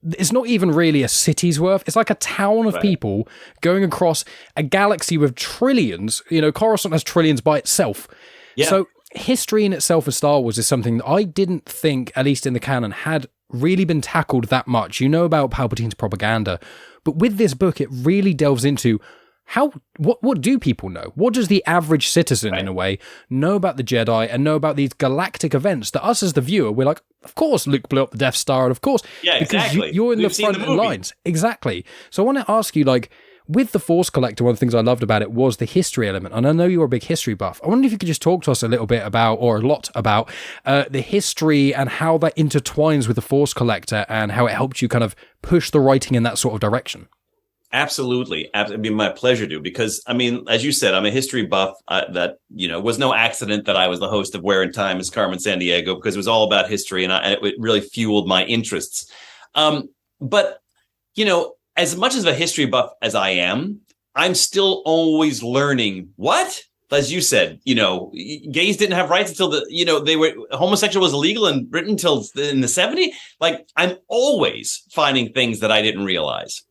it's not even really a city's worth. It's like a town of people going across a galaxy with trillions. You know, Coruscant has trillions by itself. Yeah. So history in itself of Star Wars is something that I didn't think, at least in the canon, had really been tackled that much. You know about Palpatine's propaganda, but with this book, it really delves into what do people know? What does the average citizen, in a way, know about the Jedi and know about these galactic events that us as the viewer, we're like, of course Luke blew up the Death Star, and of course, because you're in the front lines. Exactly. So I want to ask you, like, with The Force Collector, one of the things I loved about it was the history element, and I know you're a big history buff. I wonder if you could just talk to us a little bit about, or a lot about, the history and how that intertwines with The Force Collector and how it helped you kind of push the writing in that sort of direction. Absolutely. It'd be my pleasure to, because, I mean, as you said, I'm a history buff. That, you know, was no accident that I was the host of Where in Time is Carmen Sandiego, because it was all about history, and it really fueled my interests. But, you know, as much as a history buff as I am, I'm still always learning. What? As you said, you know, gays didn't have rights until homosexual was illegal in Britain until in the 70s. Like, I'm always finding things that I didn't realize.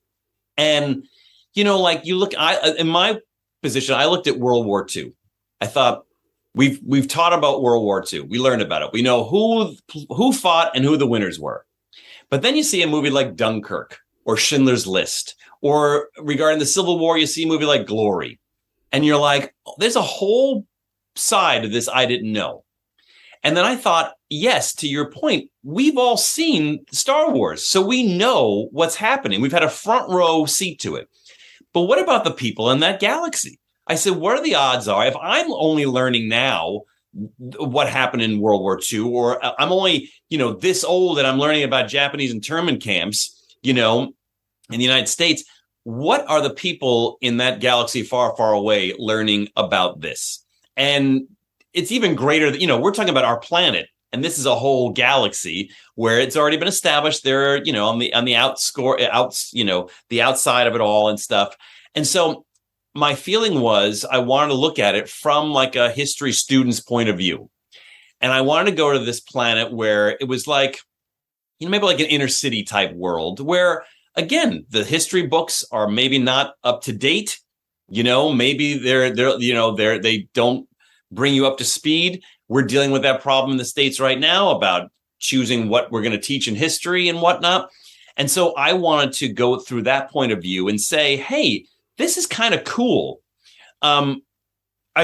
And, you know, like you look, in my position, I looked at World War II. I thought, we've taught about World War II. We learned about it. We know who fought and who the winners were. But then you see a movie like Dunkirk or Schindler's List, or regarding the Civil War, you see a movie like Glory. And you're like, there's a whole side of this I didn't know. And then I thought, yes, to your point, we've all seen Star Wars, so we know what's happening. We've had a front row seat to it. But what about the people in that galaxy? I said, what are the odds if I'm only learning now what happened in World War II, or I'm only, you know, this old and I'm learning about Japanese internment camps, you know, in the United States, what are the people in that galaxy far, far away learning about this? And it's even greater that, you know, we're talking about our planet, and this is a whole galaxy where it's already been established there, you know, on the the outside of it all and stuff. And so my feeling was I wanted to look at it from like a history student's point of view. And I wanted to go to this planet where it was like, you know, maybe like an inner city type world where, again, the history books are maybe not up to date. You know, maybe they don't bring you up to speed. We're dealing with that problem in the States right now about choosing what we're going to teach in history and whatnot. And so I wanted to go through that point of view and say, hey, this is kind of cool. Are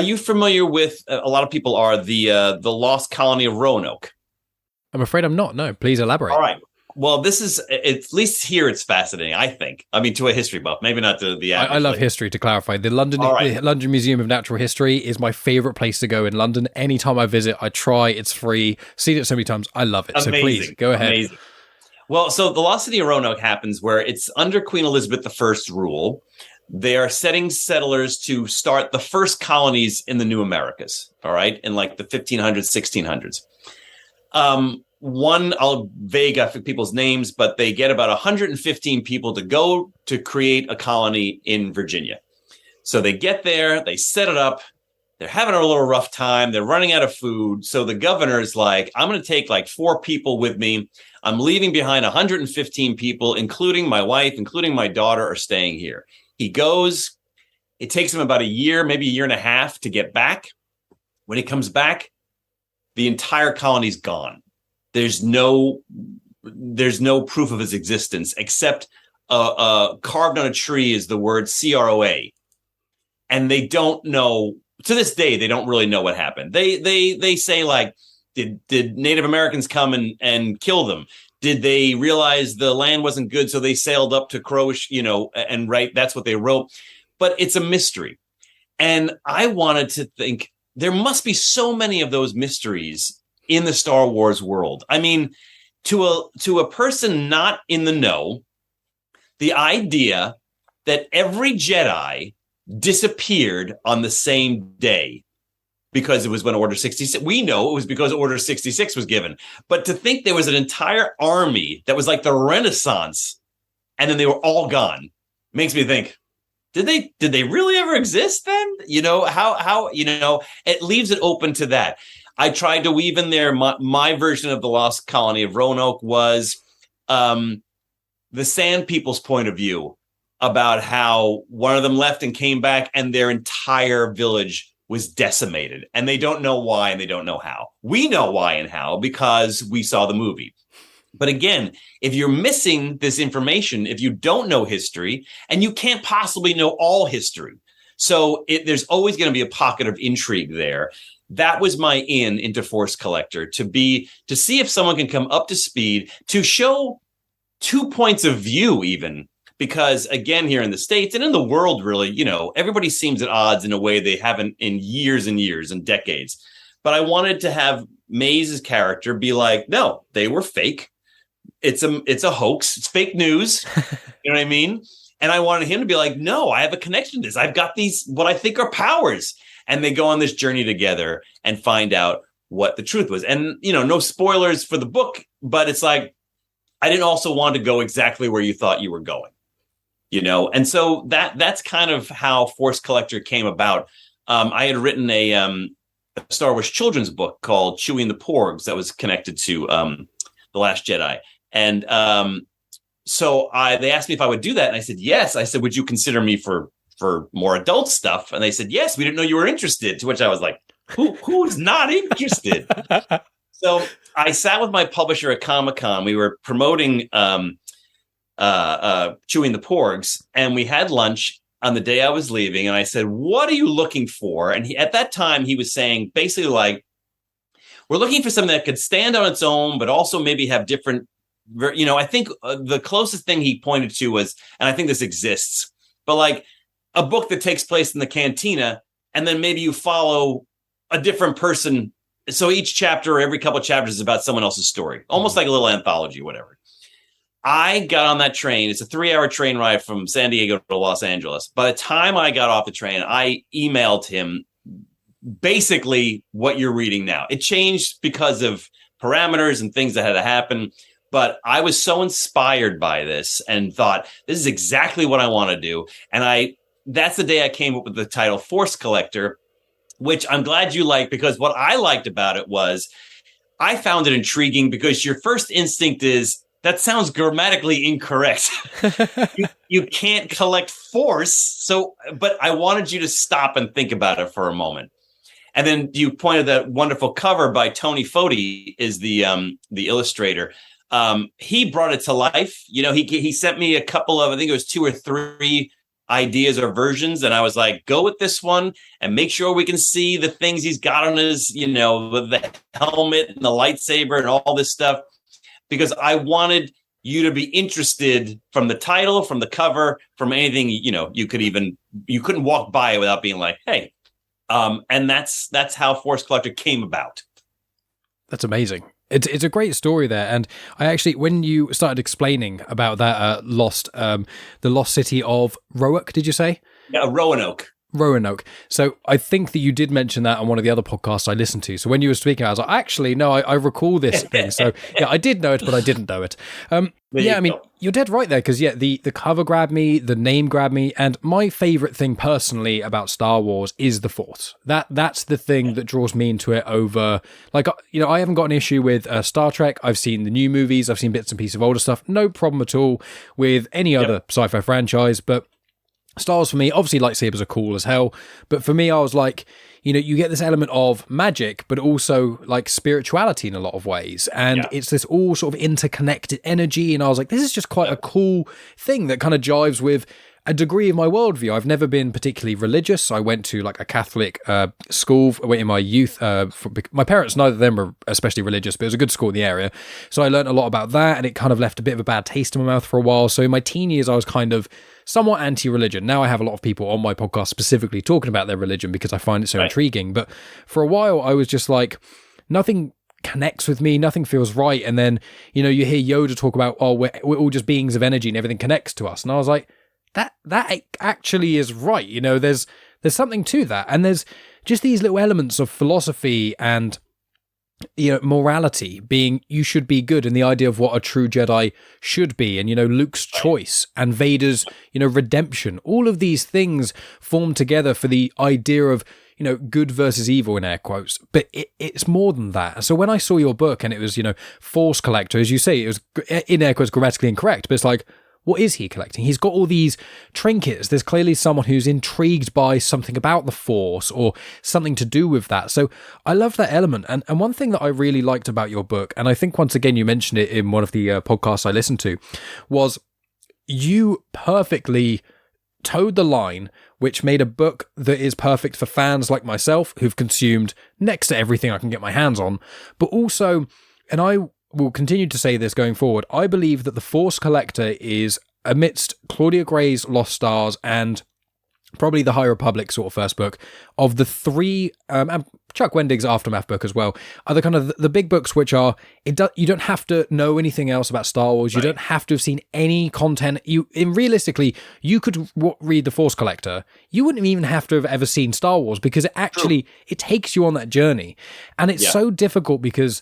you familiar with, a lot of people are, the Lost Colony of Roanoke? I'm afraid I'm not. No, please elaborate. All right. Well, this is, at least here, it's fascinating, I think. I mean, to a history buff, maybe not to the average. I love history, to clarify. The London Museum of Natural History is my favorite place to go in London. Anytime I visit, I try. It's free. Seen it so many times. I love it. Amazing. So please, go ahead. Amazing. Well, so the Lost City of Roanoke happens where it's under Queen Elizabeth I's rule. They are setting settlers to start the first colonies in the New Americas, all right, in like the 1500s, 1600s. I'll vague people's names, but they get about 115 people to go to create a colony in Virginia. So they get there, they set it up, they're having a little rough time. They're running out of food. So the governor's like, I'm going to take like 4 people with me. I'm leaving behind 115 people, including my wife, including my daughter, are staying here. He goes. It takes him about a year, maybe a year and a half to get back. When he comes back, the entire colony's gone. There's no proof of his existence except carved on a tree is the word CROA. And they don't know, to this day, they don't really know what happened. They say, like, did Native Americans come and kill them? Did they realize the land wasn't good, so they sailed up to Croatia, and write? That's what they wrote. But it's a mystery. And I wanted to think there must be so many of those mysteries in the Star Wars world. I mean, to a person not in the know, the idea that every Jedi disappeared on the same day because it was when Order 66, we know it was because Order 66 was given. But to think there was an entire army that was like the Renaissance and then they were all gone makes me think, did they really ever exist then? How it leaves it open to that. I tried to weave in there my version of the Lost Colony of Roanoke was the Sand People's point of view about how one of them left and came back and their entire village was decimated. And they don't know why and they don't know how. We know why and how because we saw the movie. But again, if you're missing this information, if you don't know history, and you can't possibly know all history, so there's always going to be a pocket of intrigue there. That was my into Force Collector, to see if someone can come up to speed, to show 2 points of view even, because again, here in the States and in the world, really, everybody seems at odds in a way they haven't in years and years and decades. But I wanted to have Maze's character be like, no, they were fake. It's a hoax. It's fake news. You know what I mean? And I wanted him to be like, no, I have a connection to this. I've got these, what I think are powers. And they go on this journey together and find out what the truth was. And, no spoilers for the book, but it's like, I didn't also want to go exactly where you thought you were going, And so that's kind of how Force Collector came about. I had written a Star Wars children's book called Chewie and the Porgs that was connected to The Last Jedi. And so they asked me if I would do that. And I said, yes. I said, would you consider me for more adult stuff? And they said, yes, we didn't know you were interested. To which I was like, who's not interested? So I sat with my publisher at Comic-Con. We were promoting Chewing the Porgs. And we had lunch on the day I was leaving. And I said, what are you looking for? And at that time, he was saying basically like, we're looking for something that could stand on its own, but also maybe have different, I think the closest thing he pointed to was, and I think this exists, but like a book that takes place in the cantina, and then maybe you follow a different person. So each chapter or every couple of chapters is about someone else's story, almost like a little anthology, whatever. I got on that train. It's a 3-hour train ride from San Diego to Los Angeles. By the time I got off the train, I emailed him basically what you're reading now. It changed because of parameters and things that had to happen. But I was so inspired by this and thought, this is exactly what I want to do. And that's the day I came up with the title Force Collector, which I'm glad you liked, because what I liked about it was I found it intriguing because your first instinct is, that sounds grammatically incorrect. You can't collect force. So, but I wanted you to stop and think about it for a moment. And then you pointed that wonderful cover by Tony Foti is the illustrator. He brought it to life. He sent me a couple of, I think it was 2 or 3 ideas or versions. And I was like, go with this one and make sure we can see the things he's got on his, with the helmet and the lightsaber and all this stuff. Because I wanted you to be interested from the title, from the cover, from anything, you couldn't walk by without being like, hey. And that's how Force Collector came about. That's amazing. It's a great story there. And I actually, when you started explaining about that the lost city of Roanoke, did you say? Yeah, Roanoke. Roanoke. So I think that you did mention that on one of the other podcasts I listened to. So when you were speaking, I was like, actually, no, I recall this thing. So yeah, I did know it, but I didn't know it. Yeah, I mean, you're dead right there because, yeah, the cover grabbed me, the name grabbed me, and my favorite thing personally about Star Wars is the Force. That's the thing that draws me into it over, like, you know, I haven't got an issue with Star Trek. I've seen the new movies. I've seen bits and pieces of older stuff. No problem at all with any other sci-fi franchise, but Star Wars for me, obviously lightsabers are cool as hell, but for me, I was like, you know, you get this element of magic, but also like spirituality in a lot of ways. And it's this all sort of interconnected energy. And I was like, this is just quite a cool thing that kind of jives with a degree of my worldview. I've never been particularly religious. I went to like a Catholic school in my youth. My parents, neither of them were especially religious, but it was a good school in the area. So I learned a lot about that, and it kind of left a bit of a bad taste in my mouth for a while. So in my teen years, I was kind of somewhat anti-religion. Now I have a lot of people on my podcast specifically talking about their religion because I find it so intriguing. But for a while, I was just like, nothing connects with me, nothing feels right. And then, you know, you hear Yoda talk about, oh, we're all just beings of energy and everything connects to us. And I was like, that actually is right. You know, there's something to that. And there's just these little elements of philosophy and, you know, morality being, you should be good, and the idea of what a true Jedi should be, and, you know, Luke's choice and Vader's, you know, redemption. All of these things form together for the idea of, you know, good versus evil in air quotes, but it's more than that. So when I saw your book and it was, you know, Force Collector, as you say, it was in air quotes grammatically incorrect, but it's like, what is he collecting? He's got all these trinkets. There's clearly someone who's intrigued by something about the Force or something to do with that. So I love that element. And one thing that I really liked about your book, and I think once again you mentioned it in one of the podcasts I listened to, was you perfectly towed the line, which made a book that is perfect for fans like myself who've consumed next to everything I can get my hands on, but also, and I will continue to say this going forward, I believe that The Force Collector is, amidst Claudia Gray's Lost Stars and probably the High Republic sort of first book, of the three, and Chuck Wendig's Aftermath book as well, are the kind of the big books which are, you don't have to know anything else about Star Wars, you don't have to have seen any content, realistically, you could read The Force Collector, you wouldn't even have to have ever seen Star Wars, because it actually, it takes you on that journey, and it's so difficult because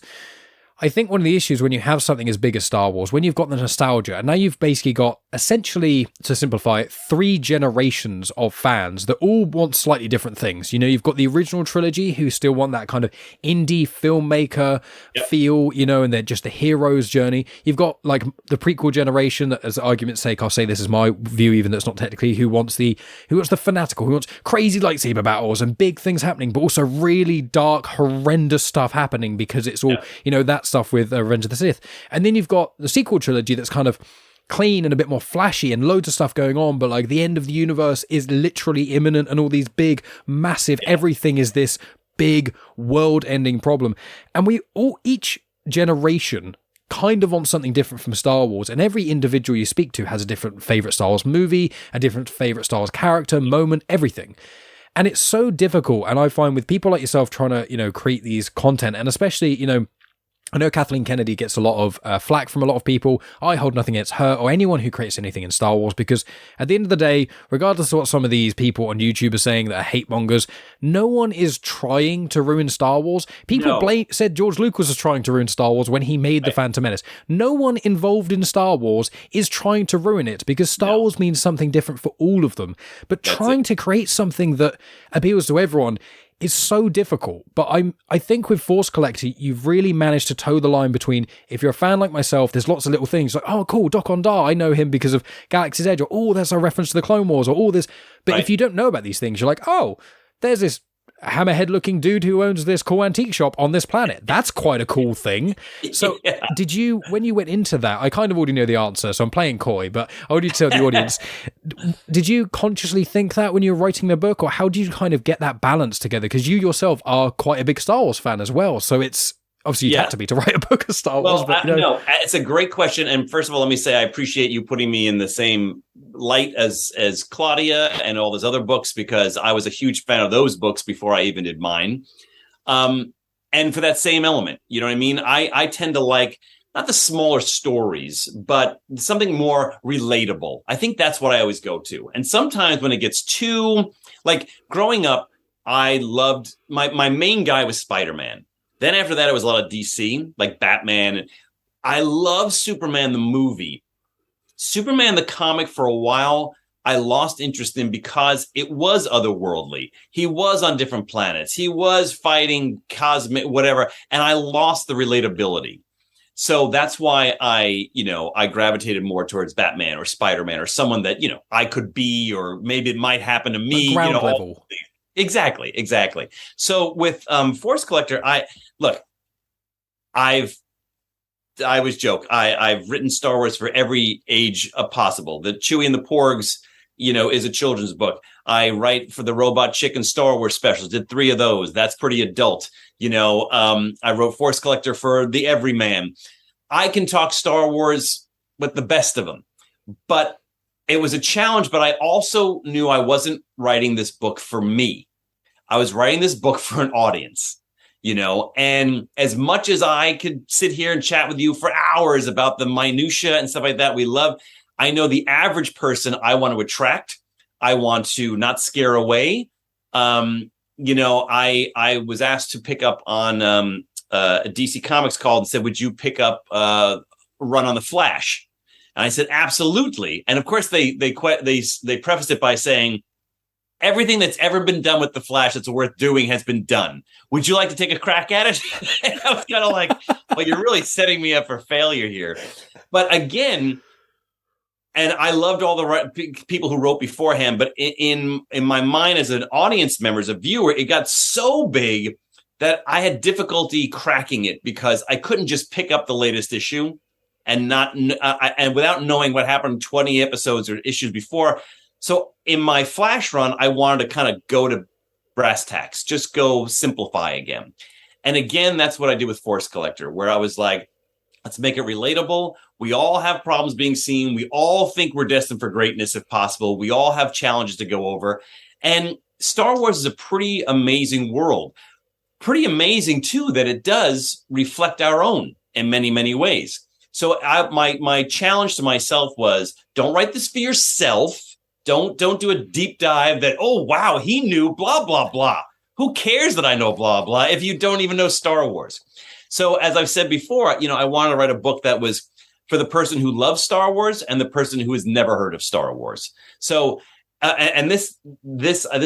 I think one of the issues when you have something as big as Star Wars, when you've got the nostalgia, and now you've basically got, essentially, to simplify it, 3 generations of fans that all want slightly different things. You know, you've got the original trilogy who still want that kind of indie filmmaker feel, you know, and they're just the hero's journey. You've got, like, the prequel generation that, as argument's sake, I'll say this is my view, even though it's not technically, who wants the fanatical, who wants crazy lightsaber battles and big things happening, but also really dark, horrendous stuff happening because it's all, you know, that stuff with Revenge of the Sith. And then you've got the sequel trilogy that's kind of clean and a bit more flashy and loads of stuff going on, but like the end of the universe is literally imminent and all these big, massive, everything is this big world-ending problem. And each generation kind of wants something different from Star Wars, and every individual you speak to has a different favorite Star Wars movie, a different favorite Star Wars character, moment, everything. And it's so difficult, and I find with people like yourself trying to, you know, create these content, and especially, you know, I know Kathleen Kennedy gets a lot of flack from a lot of people. I hold nothing against her or anyone who creates anything in Star Wars, because at the end of the day, regardless of what some of these people on YouTube are saying that are hate mongers, no one is trying to ruin Star Wars. People said George Lucas was trying to ruin Star Wars when he made The Phantom Menace. No one involved in Star Wars is trying to ruin it, because Star Wars means something different for all of them. But trying to create something that appeals to everyone is so difficult. But I think with Force Collector, you've really managed to toe the line between, if you're a fan like myself, there's lots of little things like, oh, cool, Doc-Ondar, I know him because of Galaxy's Edge, or oh, that's a reference to the Clone Wars, or all this. But if you don't know about these things, you're like, oh, there's this hammerhead-looking dude who owns this cool antique shop on this planet. That's quite a cool thing. So did you, when you went into that, I kind of already know the answer, so I'm playing coy, but I want you to tell the audience, did you consciously think that when you were writing the book, or how did you kind of get that balance together? Because you yourself are quite a big Star Wars fan as well, so it's obviously you had to be to write a book of Star Wars. But, you know. No, it's a great question. And first of all, let me say I appreciate you putting me in the same light as Claudia and all those other books, because I was a huge fan of those books before I even did mine. And for that same element, you know what I mean? I tend to like not the smaller stories, but something more relatable. I think that's what I always go to. And sometimes when it gets too, like growing up, I loved my main guy was Spider-Man. Then after that, it was a lot of DC, like Batman. I love Superman the movie. Superman the comic for a while, I lost interest in because it was otherworldly. He was on different planets. He was fighting cosmic, whatever. And I lost the relatability. So that's why I gravitated more towards Batman or Spider-Man or someone that, I could be, or maybe it might happen to me. Like ground level. Exactly. So with Force Collector, I always joke. I've written Star Wars for every age possible. The Chewie and the Porgs, is a children's book. I write for the Robot Chicken Star Wars specials. Did 3 of those. That's pretty adult. I wrote Force Collector for the Everyman. I can talk Star Wars with the best of them, but it was a challenge. But I also knew I wasn't writing this book for me. I was writing this book for an audience. And as much as I could sit here and chat with you for hours about the minutia and stuff like that we love, I know the average person I want to attract, I want to not scare away. I was asked to pick up on a DC Comics call and said, would you pick up a run on The Flash? And I said, absolutely. And of course, they prefaced it by saying, everything that's ever been done with The Flash that's worth doing has been done. Would you like to take a crack at it? And I was kind of like, well, you're really setting me up for failure here. But again, and I loved all the people who wrote beforehand, but in my mind as an audience member, as a viewer, it got so big that I had difficulty cracking it because I couldn't just pick up the latest issue and and without knowing what happened 20 episodes or issues before. So in my Flash run, I wanted to kind of go to brass tacks, just go simplify again. And again, that's what I did with Force Collector, where I was like, let's make it relatable. We all have problems being seen. We all think we're destined for greatness if possible. We all have challenges to go over. And Star Wars is a pretty amazing world. Pretty amazing, too, that it does reflect our own in many, many ways. So my challenge to myself was, don't write this for yourself. Don't do a deep dive that, oh, wow, he knew blah, blah, blah. Who cares that I know blah, blah if you don't even know Star Wars? So as I've said before, I wanted to write a book that was for the person who loves Star Wars and the person who has never heard of Star Wars. So and this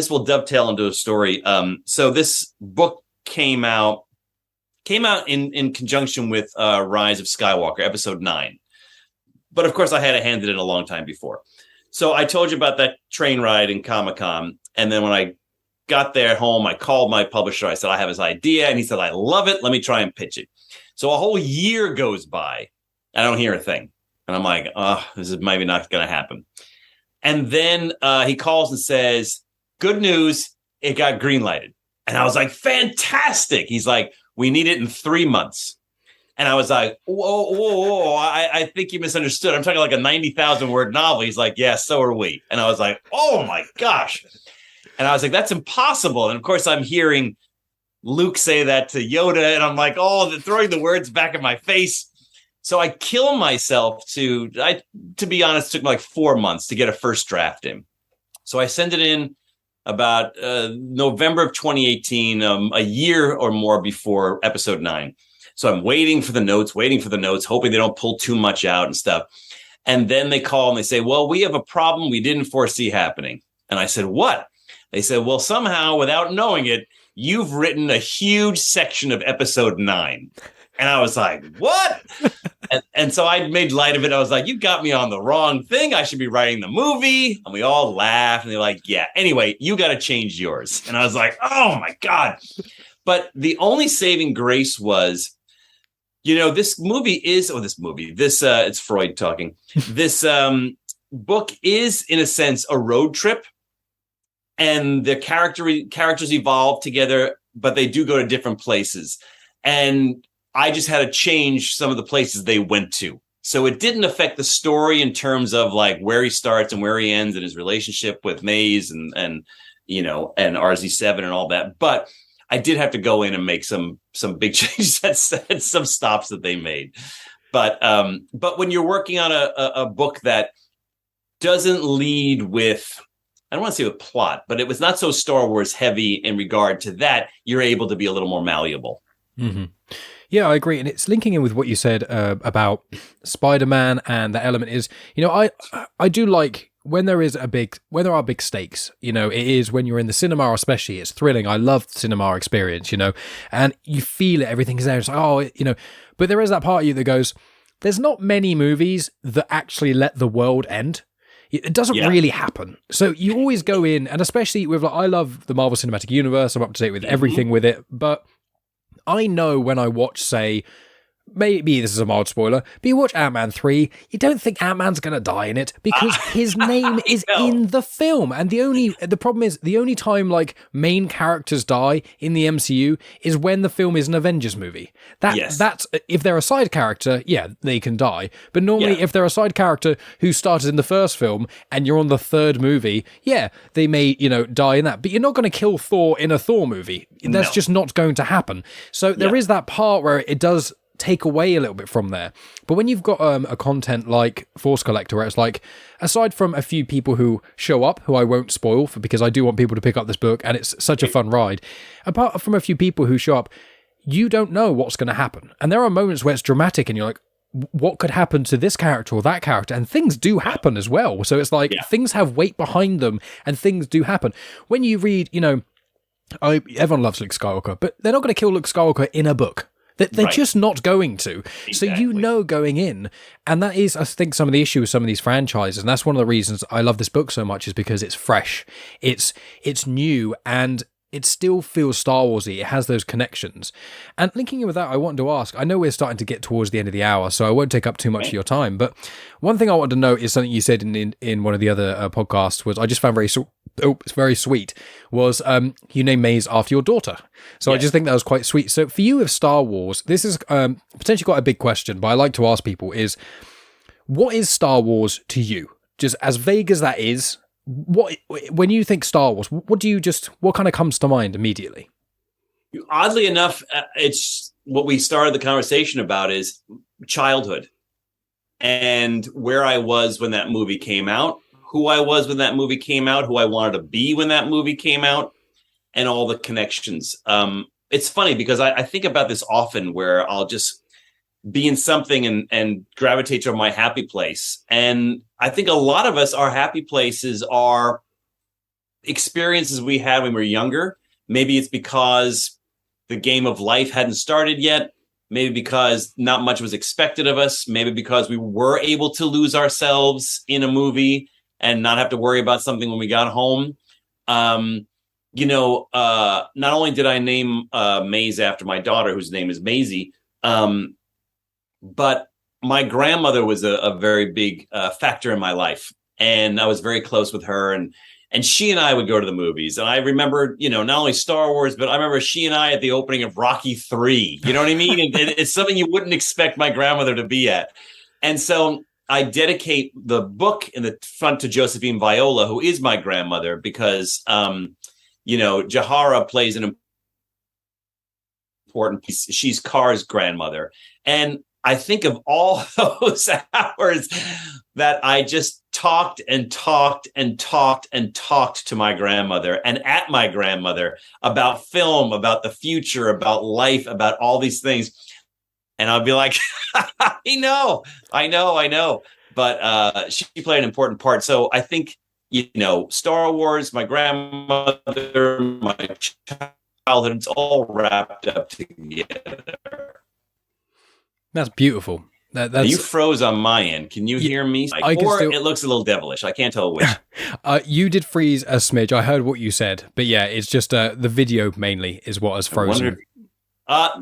will dovetail into a story. So this book came out in conjunction with Rise of Skywalker, episode 9. But of course, I had to hand it in a long time before. So I told you about that train ride in Comic-Con. And then when I got there at home, I called my publisher. I said, I have this idea. And he said, I love it. Let me try and pitch it. So a whole year goes by. I don't hear a thing. And I'm like, oh, this is maybe not going to happen. And then he calls and says, good news, it got greenlighted. And I was like, fantastic. He's like, we need it in 3 months. And I was like, whoa, I think you misunderstood. I'm talking like a 90,000 word novel. He's like, yeah, so are we. And I was like, oh my gosh. And I was like, that's impossible. And of course, I'm hearing Luke say that to Yoda. And I'm like, oh, throwing the words back in my face. So I kill myself to be honest, it took me like 4 months to get a first draft in. So I sent it in about November of 2018, a year or more before episode 9. So I'm waiting for the notes, hoping they don't pull too much out and stuff. And then they call and they say, well, we have a problem we didn't foresee happening. And I said, what? They said, well, somehow, without knowing it, you've written a huge section of episode 9. And I was like, what? and so I made light of it. I was like, you got me on the wrong thing. I should be writing the movie. And we all laughed. And they're like, yeah, anyway, you got to change yours. And I was like, oh, my God. But the only saving grace was, it's Freud talking. This book is, in a sense, a road trip. And the characters evolve together, but they do go to different places. And I just had to change some of the places they went to. So it didn't affect the story in terms of like where he starts and where he ends and his relationship with Maze and RZ7 and all that. But I did have to go in and make some big changes at some stops that they made. But when you're working on a book that doesn't lead with, I don't want to say with plot, but it was not so Star Wars heavy in regard to that, you're able to be a little more malleable. Mm-hmm. Yeah, I agree. And it's linking in with what you said about SpiderMan, and the element is, I do like when there are big stakes, it is when you're in the cinema, especially, it's thrilling. I love the cinema experience, and you feel it, everything's there. It's like, but there is that part of you that goes, there's not many movies that actually let the world end. It doesn't really happen. So you always go in, and especially with, I love the Marvel Cinematic Universe. I'm up to date with everything with it, but I know when I watch, say, maybe this is a mild spoiler, but you watch Ant-Man 3, you don't think Ant-Man's going to die in it because his name is in the film. And the problem is, the only time main characters die in the MCU is when the film is an Avengers movie. That's if they're a side character, they can die. But normally if they're a side character who started in the first film and you're on the third movie, they may, die in that. But you're not going to kill Thor in a Thor movie. That's just not going to happen. So there is that part where it does take away a little bit from there. But when you've got a content like Force Collector, where it's aside from a few people who show up, who I won't spoil because I do want people to pick up this book and it's such a fun ride, apart from a few people who show up, you don't know what's going to happen. And there are moments where it's dramatic and you're like, what could happen to this character or that character? And things do happen as well. So it's things have weight behind them and things do happen. When you read, everyone loves Luke Skywalker, but they're not going to kill Luke Skywalker in a book. They're just not going to. Exactly. So going in, and that is, I think, some of the issue with some of these franchises, and that's one of the reasons I love this book so much, is because it's fresh, it's new, and it still feels Star Warsy. It has those connections. And linking in with that, I wanted to ask, I know we're starting to get towards the end of the hour, so I won't take up too much of your time, but one thing I wanted to know is something you said in one of the other podcasts, was I just found very sweet, was you named Maze after your daughter. So I just think that was quite sweet. So for you with Star Wars, this is potentially quite a big question, but I like to ask people is, what is Star Wars to you? Just as vague as that is, when you think Star Wars, what kind of comes to mind immediately? Oddly enough, it's what we started the conversation about is childhood and where I was when that movie came out, who I was when that movie came out, who I wanted to be when that movie came out, and all the connections. It's funny because I think about this often, where I'll just be in something and gravitate to my happy place. And I think a lot of us, our happy places are experiences we had when we were younger. Maybe it's because the game of life hadn't started yet. Maybe because not much was expected of us. Maybe because we were able to lose ourselves in a movie and not have to worry about something when we got home. Not only did I name Maze after my daughter, whose name is Maisie, but my grandmother was a very big factor in my life. And I was very close with her. And she and I would go to the movies. And I remember, not only Star Wars, but I remember she and I at the opening of Rocky 3. You know what I mean? And it's something you wouldn't expect my grandmother to be at. And so I dedicate the book in the front to Josephine Viola, who is my grandmother, because, Jahara plays an important piece. She's Car's grandmother. And I think of all those hours that I just talked and talked and talked and talked to my grandmother and at my grandmother about film, about the future, about life, about all these things. And I'll be like, I know. But she played an important part. So I think, Star Wars, my grandmother, my childhood, it's all wrapped up together. That's beautiful. That's... You froze on my end. Can you hear me? It looks a little devilish. I can't tell which. You did freeze a smidge. I heard what you said. But yeah, it's just the video mainly is what has frozen.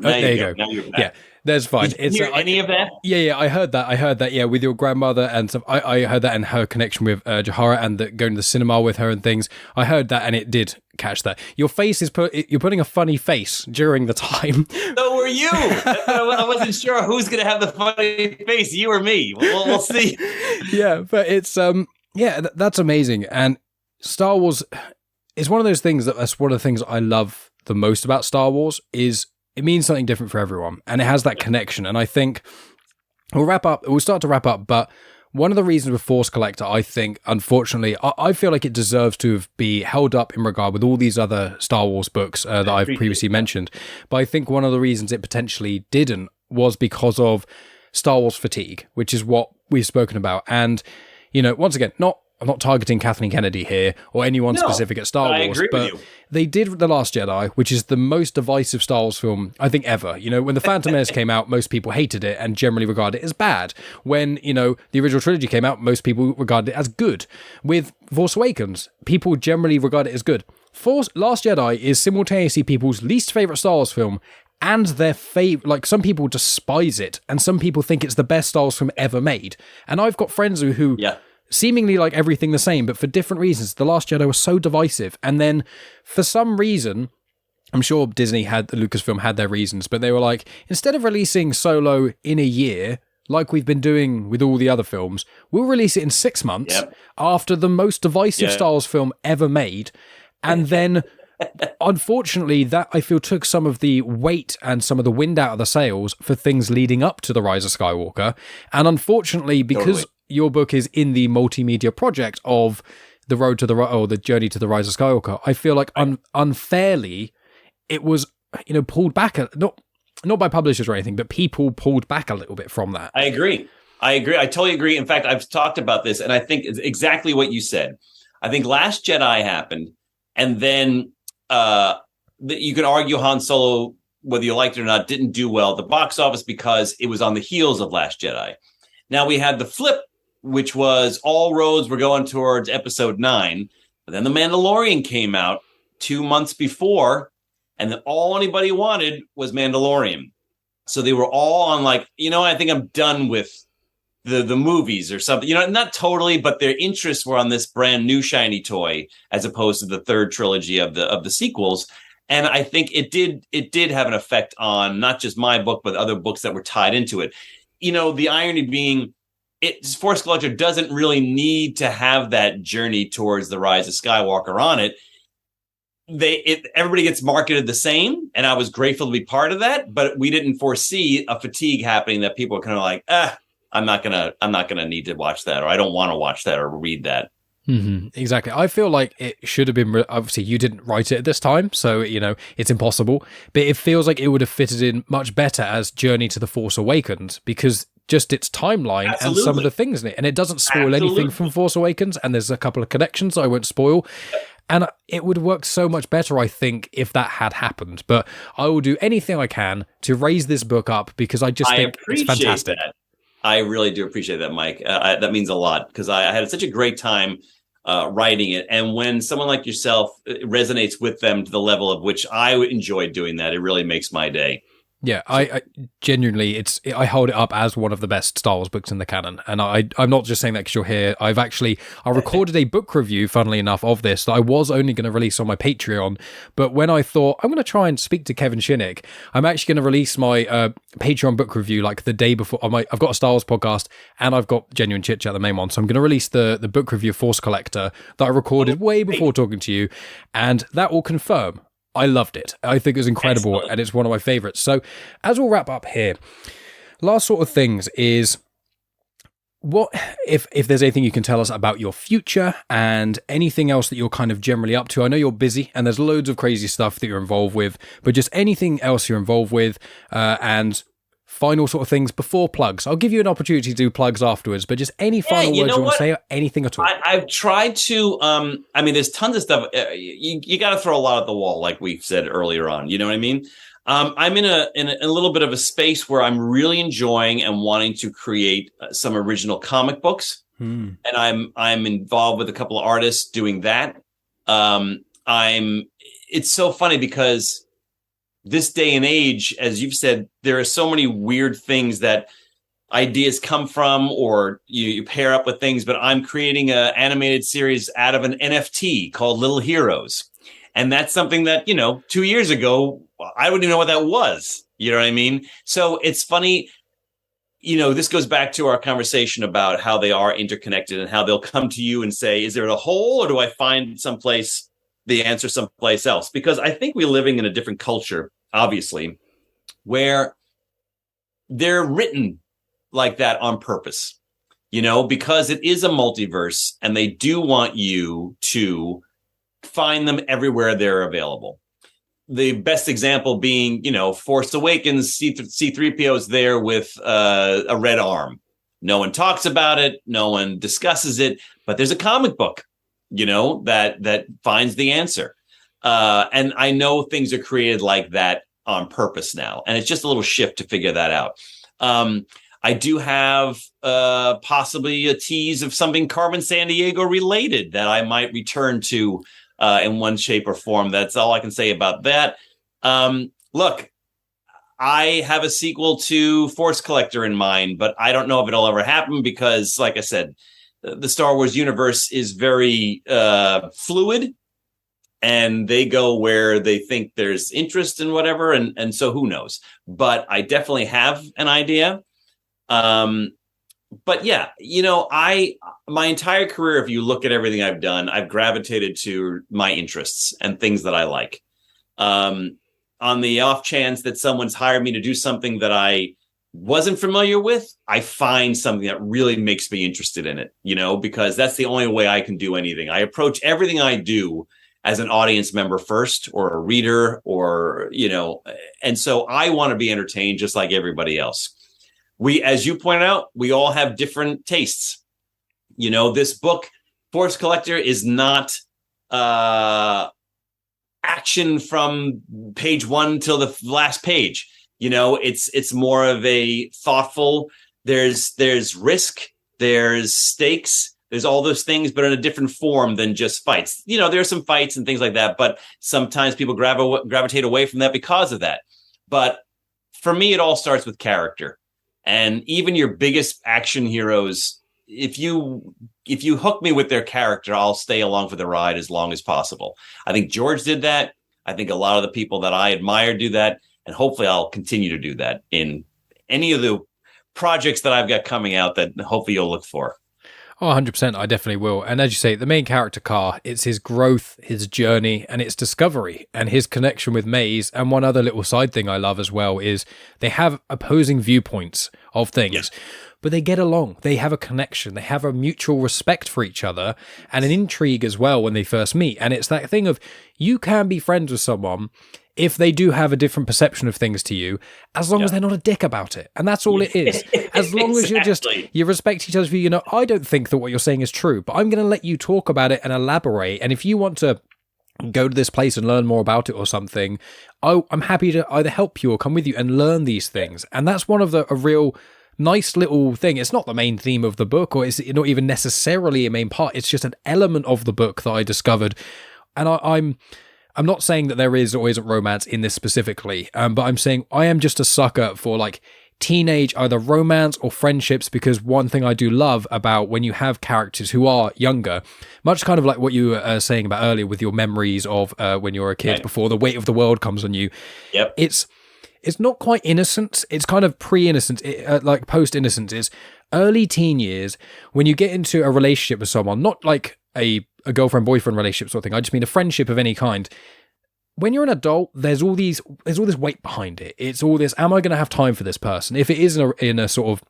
There you go. Now you're back. Yeah, that's fine. Did you hear any of that? Yeah, I heard that. Yeah, with your grandmother and stuff. I heard that, and her connection with Jahara and going to the cinema with her and things. I heard that, and it did catch that. Your face is you're putting a funny face during the time. So were you. I wasn't sure who's going to have the funny face, you or me. We'll see. Yeah, but it's that's amazing. And Star Wars is one of those things that's one of the things I love the most about Star Wars is it means something different for everyone, and it has that connection. And I think We'll start to wrap up, but one of the reasons with Force Collector, I think, unfortunately, I feel like it deserves to be held up in regard with all these other Star Wars books that I've previously mentioned. But I think one of the reasons it potentially didn't was because of Star Wars fatigue, which is what we've spoken about. And, once again, I'm not targeting Kathleen Kennedy here or anyone specific at Star Wars, but they did The Last Jedi, which is the most divisive Star Wars film I think ever. When The Phantom Menace came out, most people hated it and generally regarded it as bad. When, the original trilogy came out, most people regarded it as good. With Force Awakens, people generally regard it as good. Last Jedi is simultaneously people's least favorite Star Wars film and their favorite. Like, some people despise it and some people think it's the best Star Wars film ever made. And I've got friends who seemingly like everything the same, but for different reasons. The Last Jedi was so divisive. And then for some reason, I'm sure Lucasfilm had their reasons, but they were like, instead of releasing Solo in a year, like we've been doing with all the other films, we'll release it in 6 months after the most divisive Star Wars film ever made. And then, unfortunately, that I feel took some of the weight and some of the wind out of the sails for things leading up to the Rise of Skywalker. And unfortunately, because your book is in the multimedia project of the journey to the Rise of Skywalker, I feel like unfairly it was pulled back, not by publishers or anything, but people pulled back a little bit from that. I agree. I totally agree. In fact, I've talked about this, and I think it's exactly what you said. I think Last Jedi happened, and then you can argue Han Solo, whether you liked it or not, didn't do well at the box office because it was on the heels of Last Jedi. Now we had the flip, which was all roads were going towards episode 9. But then The Mandalorian came out 2 months before, and then all anybody wanted was Mandalorian. So they were all on like, I think I'm done with the movies or something. Not totally, but their interests were on this brand new shiny toy as opposed to the third trilogy of the sequels. And I think it did have an effect on not just my book, but other books that were tied into it. The irony being, Force Collector doesn't really need to have that journey towards the Rise of Skywalker on it. Everybody gets marketed the same, and I was grateful to be part of that. But we didn't foresee a fatigue happening that people are kind of like, I'm not gonna need to watch that, or I don't want to watch that or read that. Mm-hmm. Exactly. I feel like it should have been. Obviously, you didn't write it at this time, so it's impossible. But it feels like it would have fitted in much better as Journey to the Force Awakens because just its timeline and some of the things in it, and it doesn't spoil anything from Force Awakens. And there's a couple of connections I won't spoil. And it would work so much better, I think, if that had happened. But I will do anything I can to raise this book up because I just think it's fantastic. That. I really do appreciate that, Mike. That means a lot because I had such a great time writing it. And when someone like yourself resonates with them to the level of which I enjoyed doing that, it really makes my day. Yeah, I genuinely, I hold it up as one of the best Star Wars books in the canon. And I'm not just saying that because you're here. I recorded a book review, funnily enough, of this that I was only going to release on my Patreon. But when I thought, I'm going to try and speak to Kevin Shinick, I'm actually going to release my Patreon book review like the day before. I've got a Star Wars podcast and I've got Genuine Chit-Chat, the main one. So I'm going to release the book review of Force Collector that I recorded way before talking to you. And that will confirm I loved it. I think it was incredible. Excellent. And it's one of my favorites. So as we'll wrap up here, last sort of things is what if there's anything you can tell us about your future and anything else that you're kind of generally up to. I know you're busy and there's loads of crazy stuff that you're involved with, but just anything else you're involved with and final sort of things before plugs. I'll give you an opportunity to do plugs afterwards, but just any final words you want to say, or anything at all. I've tried to, there's tons of stuff. You got to throw a lot at the wall, like we said earlier on. You know what I mean? I'm in a little bit of a space where I'm really enjoying and wanting to create some original comic books. And I'm involved with a couple of artists doing that. It's so funny because this day and age, as you've said, there are so many weird things that ideas come from, or you pair up with things, but I'm creating an animated series out of an NFT called Little Heroes. And that's something that, 2 years ago, I wouldn't even know what that was. You know what I mean? So it's funny, this goes back to our conversation about how they are interconnected and how they'll come to you and say, is there a hole or do I find the answer someplace else? Because I think we're living in a different culture, obviously, where they're written like that on purpose, because it is a multiverse and they do want you to find them everywhere they're available. The best example being, Force Awakens, C-3PO is there with a red arm. No one talks about it. No one discusses it. But there's a comic book, that finds the answer. And I know things are created like that on purpose now. And it's just a little shift to figure that out. I do have possibly a tease of something Carmen Sandiego related that I might return to in one shape or form. That's all I can say about that. Look, I have a sequel to Force Collector in mind, but I don't know if it'll ever happen because, like I said, the Star Wars universe is very fluid, and they go where they think there's interest in whatever, and so who knows? But I definitely have an idea. But yeah, my entire career, if you look at everything I've done, I've gravitated to my interests and things that I like. On the off chance that someone's hired me to do something that I wasn't familiar with, I find something that really makes me interested in it, because that's the only way I can do anything. I approach everything I do as an audience member first, or a reader, or, and so I want to be entertained just like everybody else. As you pointed out, we all have different tastes. This book, Force Collector, is not action from page 1 till the last page. It's more of a thoughtful, there's risk, there's stakes, there's all those things, but in a different form than just fights. There's some fights and things like that, but sometimes people gravitate away from that because of that. But for me, it all starts with character. And even your biggest action heroes, if you hook me with their character, I'll stay along for the ride as long as possible. I think George did that. I think a lot of the people that I admire do that. And hopefully I'll continue to do that in any of the projects that I've got coming out that hopefully you'll look for. Oh, 100%. I definitely will. And as you say, the main character, Car, it's his growth, his journey, and its discovery, and his connection with Maze. And one other little side thing I love as well is they have opposing viewpoints of things, but they get along. They have a connection. They have a mutual respect for each other and an intrigue as well when they first meet. And it's that thing of you can be friends with someone if they do have a different perception of things to you, as long as they're not a dick about it. And that's all it is. As long as you respect each other's view, I don't think that what you're saying is true, but I'm going to let you talk about it and elaborate. And if you want to go to this place and learn more about it or something, I'm happy to either help you or come with you and learn these things. And that's one of a real nice little thing. It's not the main theme of the book, or it's not even necessarily a main part. It's just an element of the book that I discovered. And I'm not saying that there is or isn't romance in this specifically, but I'm saying I am just a sucker for like teenage either romance or friendships, because one thing I do love about when you have characters who are younger, much kind of like what you were saying about earlier with your memories of when you were a kid before the weight of the world comes on you. Yep. It's not quite innocent. It's kind of pre-innocent, like post-innocence. It's early teen years when you get into a relationship with someone, not like a girlfriend-boyfriend relationship sort of thing. I just mean a friendship of any kind. When you're an adult, there's all this weight behind it. It's all this, am I going to have time for this person? If it is in a sort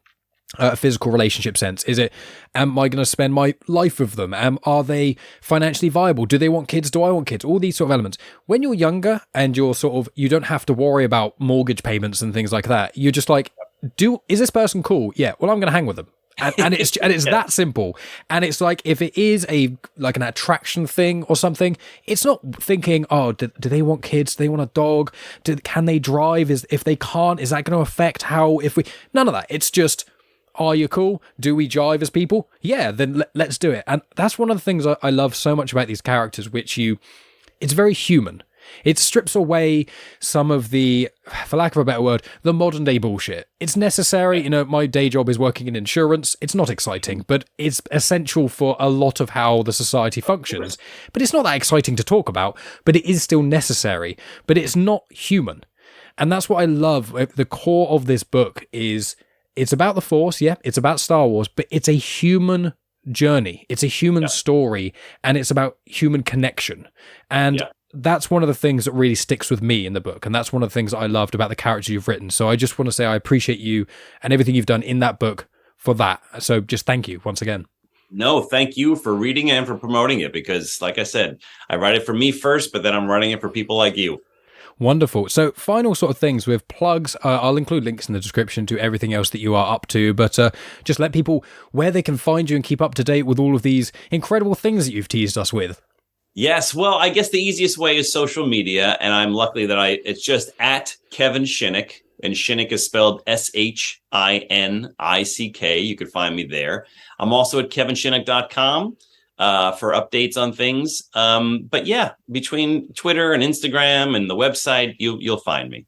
of physical relationship sense, is it, am I going to spend my life with them? Are they financially viable? Do they want kids? Do I want kids? All these sort of elements. When you're younger and you're you don't have to worry about mortgage payments and things like that. You're just like, is this person cool? Yeah, well, I'm going to hang with them. And it's that simple. And it's like, if it is an attraction thing or something, it's not thinking, oh, do they want kids? Do they want a dog? Can they drive? If they can't, is that going to affect none of that. It's just, are you cool? Do we jive as people? Yeah, then let's do it. And that's one of the things I love so much about these characters, it's very human. It strips away some of the, for lack of a better word, the modern day bullshit. It's necessary. My day job is working in insurance. It's not exciting, but it's essential for a lot of how the society functions. But it's not that exciting to talk about, but it is still necessary. But it's not human. And that's what I love. The core of this book is, it's about the Force, it's about Star Wars, but it's a human journey. It's a human story, and it's about human connection. And that's one of the things that really sticks with me in the book. And that's one of the things that I loved about the characters you've written. So I just want to say I appreciate you and everything you've done in that book for that. So just thank you once again. No, thank you for reading it and for promoting it, because like I said, I write it for me first, but then I'm writing it for people like you. Wonderful. So final sort of things with plugs. I'll include links in the description to everything else that you are up to, but just let people where they can find you and keep up to date with all of these incredible things that you've teased us with. Yes, well, I guess the easiest way is social media, and I'm lucky that it's just at Kevin Shinick, and Shinick is spelled Shinick. You could find me there. I'm also at kevinshinnick.com for updates on things. But yeah, between Twitter and Instagram and the website, you'll find me.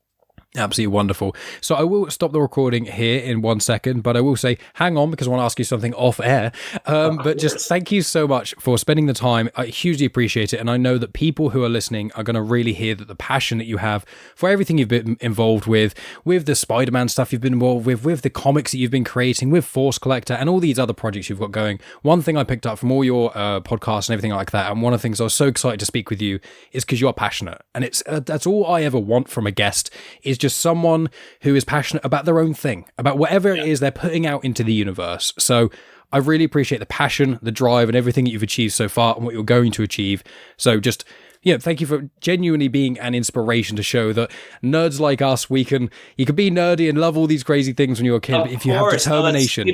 Absolutely wonderful. So I will stop the recording here in 1 second, but I will say, hang on, because I want to ask you something off air. But just thank you so much for spending the time. I hugely appreciate it. And I know that people who are listening are going to really hear that the passion that you have for everything you've been involved with the SpiderMan stuff you've been involved with the comics that you've been creating, with Force Collector and all these other projects you've got going. One thing I picked up from all your podcasts and everything like that, and one of the things I was so excited to speak with you is because you are passionate. And it's that's all I ever want from a guest, is just someone who is passionate about their own thing, about whatever it is they're putting out into the universe. So I really appreciate the passion, the drive, and everything that you've achieved so far and what you're going to achieve. So just, thank you for genuinely being an inspiration to show that nerds like us, you can be nerdy and love all these crazy things when you're a kid, but if you have determination.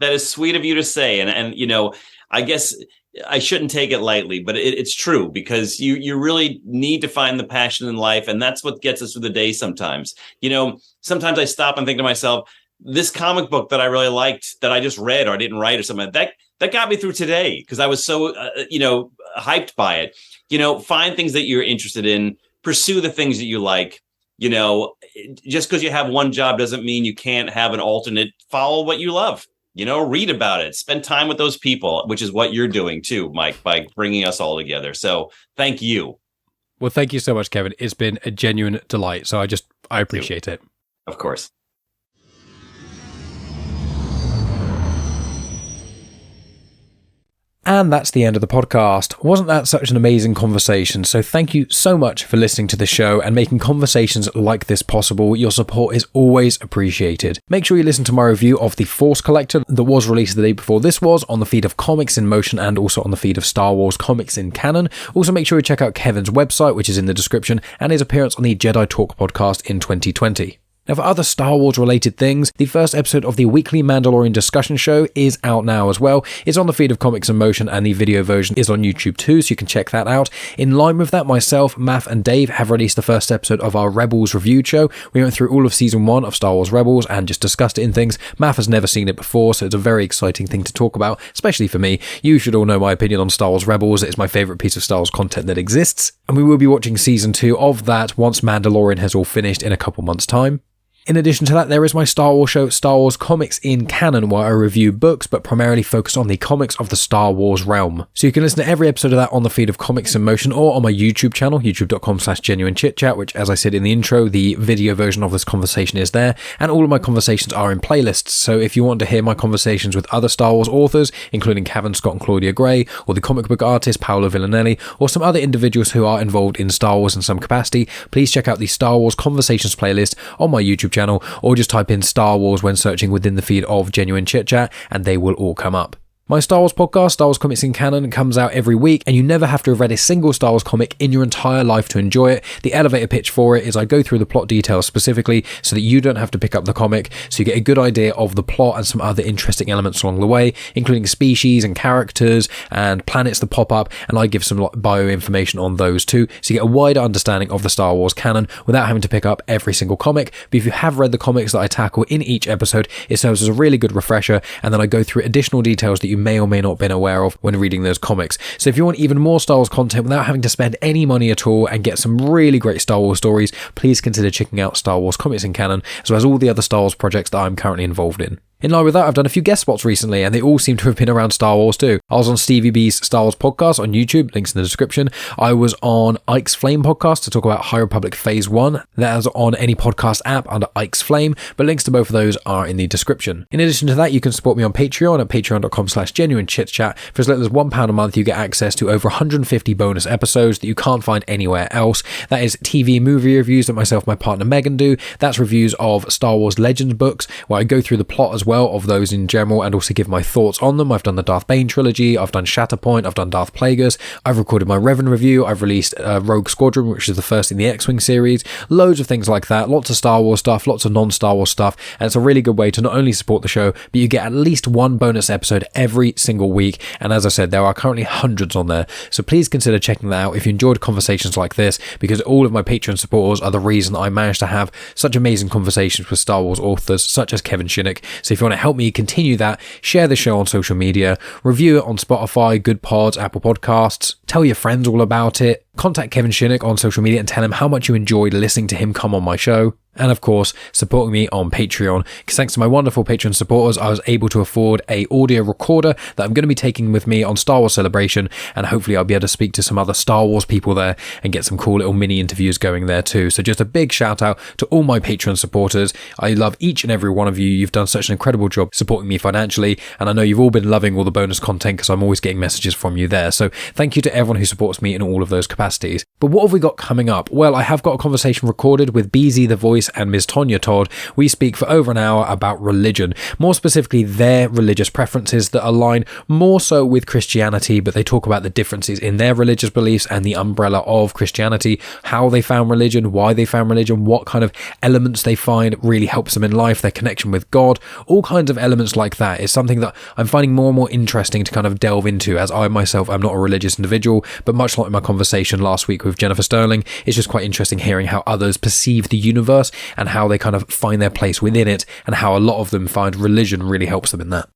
That is sweet of you to say. And I guess I shouldn't take it lightly, but it's true, because you really need to find the passion in life. And that's what gets us through the day sometimes. Sometimes I stop and think to myself, this comic book that I really liked, that I just read or didn't write or something, that got me through today because I was so, hyped by it. Find things that you're interested in, pursue the things that you like. Just because you have one job doesn't mean you can't have an alternate. Follow what you love. Read about it, spend time with those people, which is what you're doing too, Mike, by bringing us all together. So thank you. Well, thank you so much, Kevin. It's been a genuine delight. So I appreciate it. Of course. And that's the end of the podcast. Wasn't that such an amazing conversation? So thank you so much for listening to the show and making conversations like this possible. Your support is always appreciated. Make sure you listen to my review of The Force Collector that was released the day before this was on the feed of Comics in Motion and also on the feed of Star Wars Comics in Canon. Also make sure you check out Kevin's website, which is in the description, and his appearance on the Jedi Talk podcast in 2020. Now, for other Star Wars related things, the first episode of the weekly Mandalorian discussion show is out now as well. It's on the feed of Comics in Motion, and the video version is on YouTube too, so you can check that out. In line with that, myself, Math, and Dave have released the first episode of our Rebels review show. We went through all of season 1 of Star Wars Rebels and just discussed it in things. Math has never seen it before, so it's a very exciting thing to talk about, especially for me. You should all know my opinion on Star Wars Rebels. It's my favourite piece of Star Wars content that exists, and we will be watching season 2 of that once Mandalorian has all finished in a couple months' time. In addition to that, there is my Star Wars show, Star Wars Comics in Canon, where I review books, but primarily focus on the comics of the Star Wars realm. So you can listen to every episode of that on the feed of Comics in Motion or on my YouTube channel, youtube.com/genuine Chit-Chat, which, as I said in the intro, the video version of this conversation is there, and all of my conversations are in playlists. So if you want to hear my conversations with other Star Wars authors, including Cavan Scott and Claudia Gray, or the comic book artist Paolo Villanelli, or some other individuals who are involved in Star Wars in some capacity, please check out the Star Wars Conversations playlist on my YouTube channel, or just type in Star Wars when searching within the feed of Genuine Chit-Chat, and they will all come up. My Star Wars podcast, Star Wars Comics in Canon, comes out every week, and you never have to have read a single Star Wars comic in your entire life to enjoy it. The elevator pitch for it is I go through the plot details specifically so that you don't have to pick up the comic, so you get a good idea of the plot and some other interesting elements along the way, including species and characters and planets that pop up, and I give some bio information on those too, so you get a wider understanding of the Star Wars canon without having to pick up every single comic. But if you have read the comics that I tackle in each episode, it serves as a really good refresher, and then I go through additional details that you may or may not have been aware of when reading those comics. So if you want even more Star Wars content without having to spend any money at all and get some really great Star Wars stories, please consider checking out Star Wars Comics in Canon, as well as all the other Star Wars projects that I'm currently involved in. In line with that, I've done a few guest spots recently, and they all seem to have been around Star Wars too. I was on Stevie B's Star Wars podcast on YouTube, links in the description. I was on Ike's Flame podcast to talk about High Republic Phase 1. That is on any podcast app under Ike's Flame, but links to both of those are in the description. In addition to that, you can support me on Patreon at patreon.com/genuine Chit-Chat. For as little as £1 a month, you get access to over 150 bonus episodes that you can't find anywhere else. That is TV movie reviews that myself and my partner Megan do. That's reviews of Star Wars Legends books, where I go through the plot as well of those in general and also give my thoughts on them. I've done the Darth Bane trilogy, I've done Shatterpoint, I've done Darth Plagueis, I've recorded my Revan review, I've released Rogue Squadron, which is the first in the X-Wing series, loads of things like that, lots of Star Wars stuff, lots of non-Star Wars stuff, and it's a really good way to not only support the show, but you get at least one bonus episode every single week, and as I said, there are currently hundreds on there, so please consider checking that out if you enjoyed conversations like this, because all of my Patreon supporters are the reason I managed to have such amazing conversations with Star Wars authors such as Kevin Shinick. So if you want to help me continue that, share the show on social media, review it on Spotify, Good Pods, Apple Podcasts, tell your friends all about it, contact Kevin Shinick on social media and tell him how much you enjoyed listening to him come on my show. And of course, supporting me on Patreon, because thanks to my wonderful Patreon supporters, I was able to afford a audio recorder that I'm going to be taking with me on Star Wars Celebration, and hopefully I'll be able to speak to some other Star Wars people there and get some cool little mini interviews going there too. So just a big shout out to all my Patreon supporters. I love each and every one of you. You've done such an incredible job supporting me financially, and I know you've all been loving all the bonus content because I'm always getting messages from you there. So thank you to everyone who supports me in all of those capacities. But what have we got coming up? Well, I have got a conversation recorded with BZ the Voice and Ms. Tonya Todd. We speak for over an hour about religion, more specifically their religious preferences that align more so with Christianity, but they talk about the differences in their religious beliefs and the umbrella of Christianity, how they found religion, why they found religion, what kind of elements they find really helps them in life, their connection with God, all kinds of elements like that is something that I'm finding more and more interesting to kind of delve into, as I myself am not a religious individual, but much like my conversation last week with Jennifer Sterling, it's just quite interesting hearing how others perceive the universe and how they kind of find their place within it, and how a lot of them find religion really helps them in that.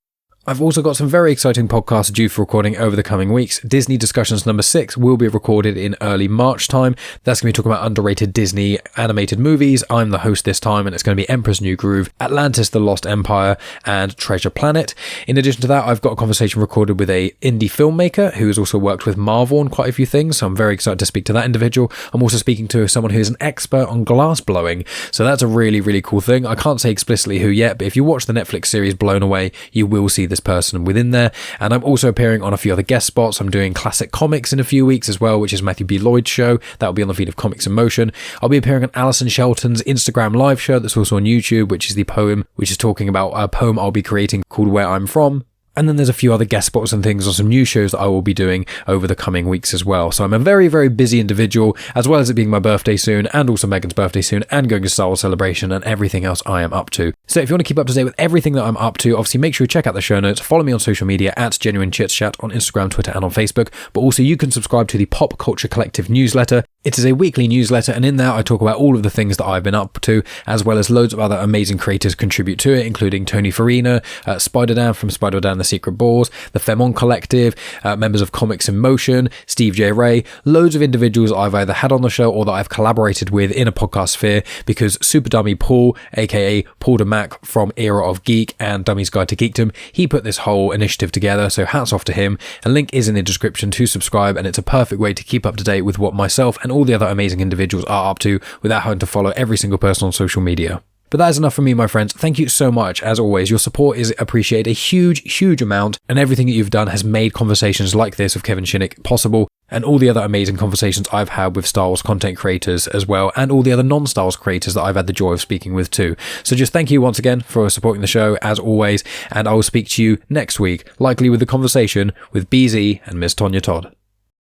I've also got some very exciting podcasts due for recording over the coming weeks. Disney Discussions number 6 will be recorded in early March time. That's going to be talking about underrated Disney animated movies. I'm the host this time, and it's going to be Emperor's New Groove, Atlantis the Lost Empire, and Treasure Planet. In addition to that, I've got a conversation recorded with a indie filmmaker who has also worked with Marvel on quite a few things, so I'm very excited to speak to that individual. I'm also speaking to someone who's an expert on glass blowing, so that's a really, really cool thing. I can't say explicitly who yet, but if you watch the Netflix series Blown Away, you will see this person within there. And I'm also appearing on a few other guest spots. I'm doing classic comics in a few weeks as well, which is Matthew B. Lloyd's show. That will be on the feed of Comics in Motion. I'll be appearing on Alison Shelton's Instagram live show that's also on YouTube, which is the poem, which is talking about a poem I'll be creating called Where I'm From. And then there's a few other guest spots and things on some new shows that I will be doing over the coming weeks as well. So I'm a very, very busy individual, as well as it being my birthday soon, and also Megan's birthday soon, and going to Star Wars Celebration and everything else I am up to. So if you want to keep up to date with everything that I'm up to, obviously make sure you check out the show notes, follow me on social media at Genuine Chit-Chat on Instagram, Twitter, and on Facebook. But also you can subscribe to the Pop Culture Collective newsletter. It is a weekly newsletter, and in there I talk about all of the things that I've been up to, as well as loads of other amazing creators contribute to it, including Tony Farina, SpiderMan from SpiderMan The Secret Bores, the Femon Collective, members of Comics in Motion, Steve J. Ray, loads of individuals I've either had on the show or that I've collaborated with in a podcast sphere, because Super Dummy Paul, aka Paul DeMac from Era of Geek and Dummy's Guide to Geekdom, he put this whole initiative together, so hats off to him. A link is in the description to subscribe, and it's a perfect way to keep up to date with what myself and all the other amazing individuals are up to without having to follow every single person on social media. But that is enough from me, my friends. Thank you so much. As always, your support is appreciated a huge, huge amount, and everything that you've done has made conversations like this with Kevin Shinick possible, and all the other amazing conversations I've had with Star Wars content creators as well, and all the other non-Star Wars creators that I've had the joy of speaking with too. So just thank you once again for supporting the show, as always, and I will speak to you next week, likely with the conversation with BZ and Ms. Tonya Todd.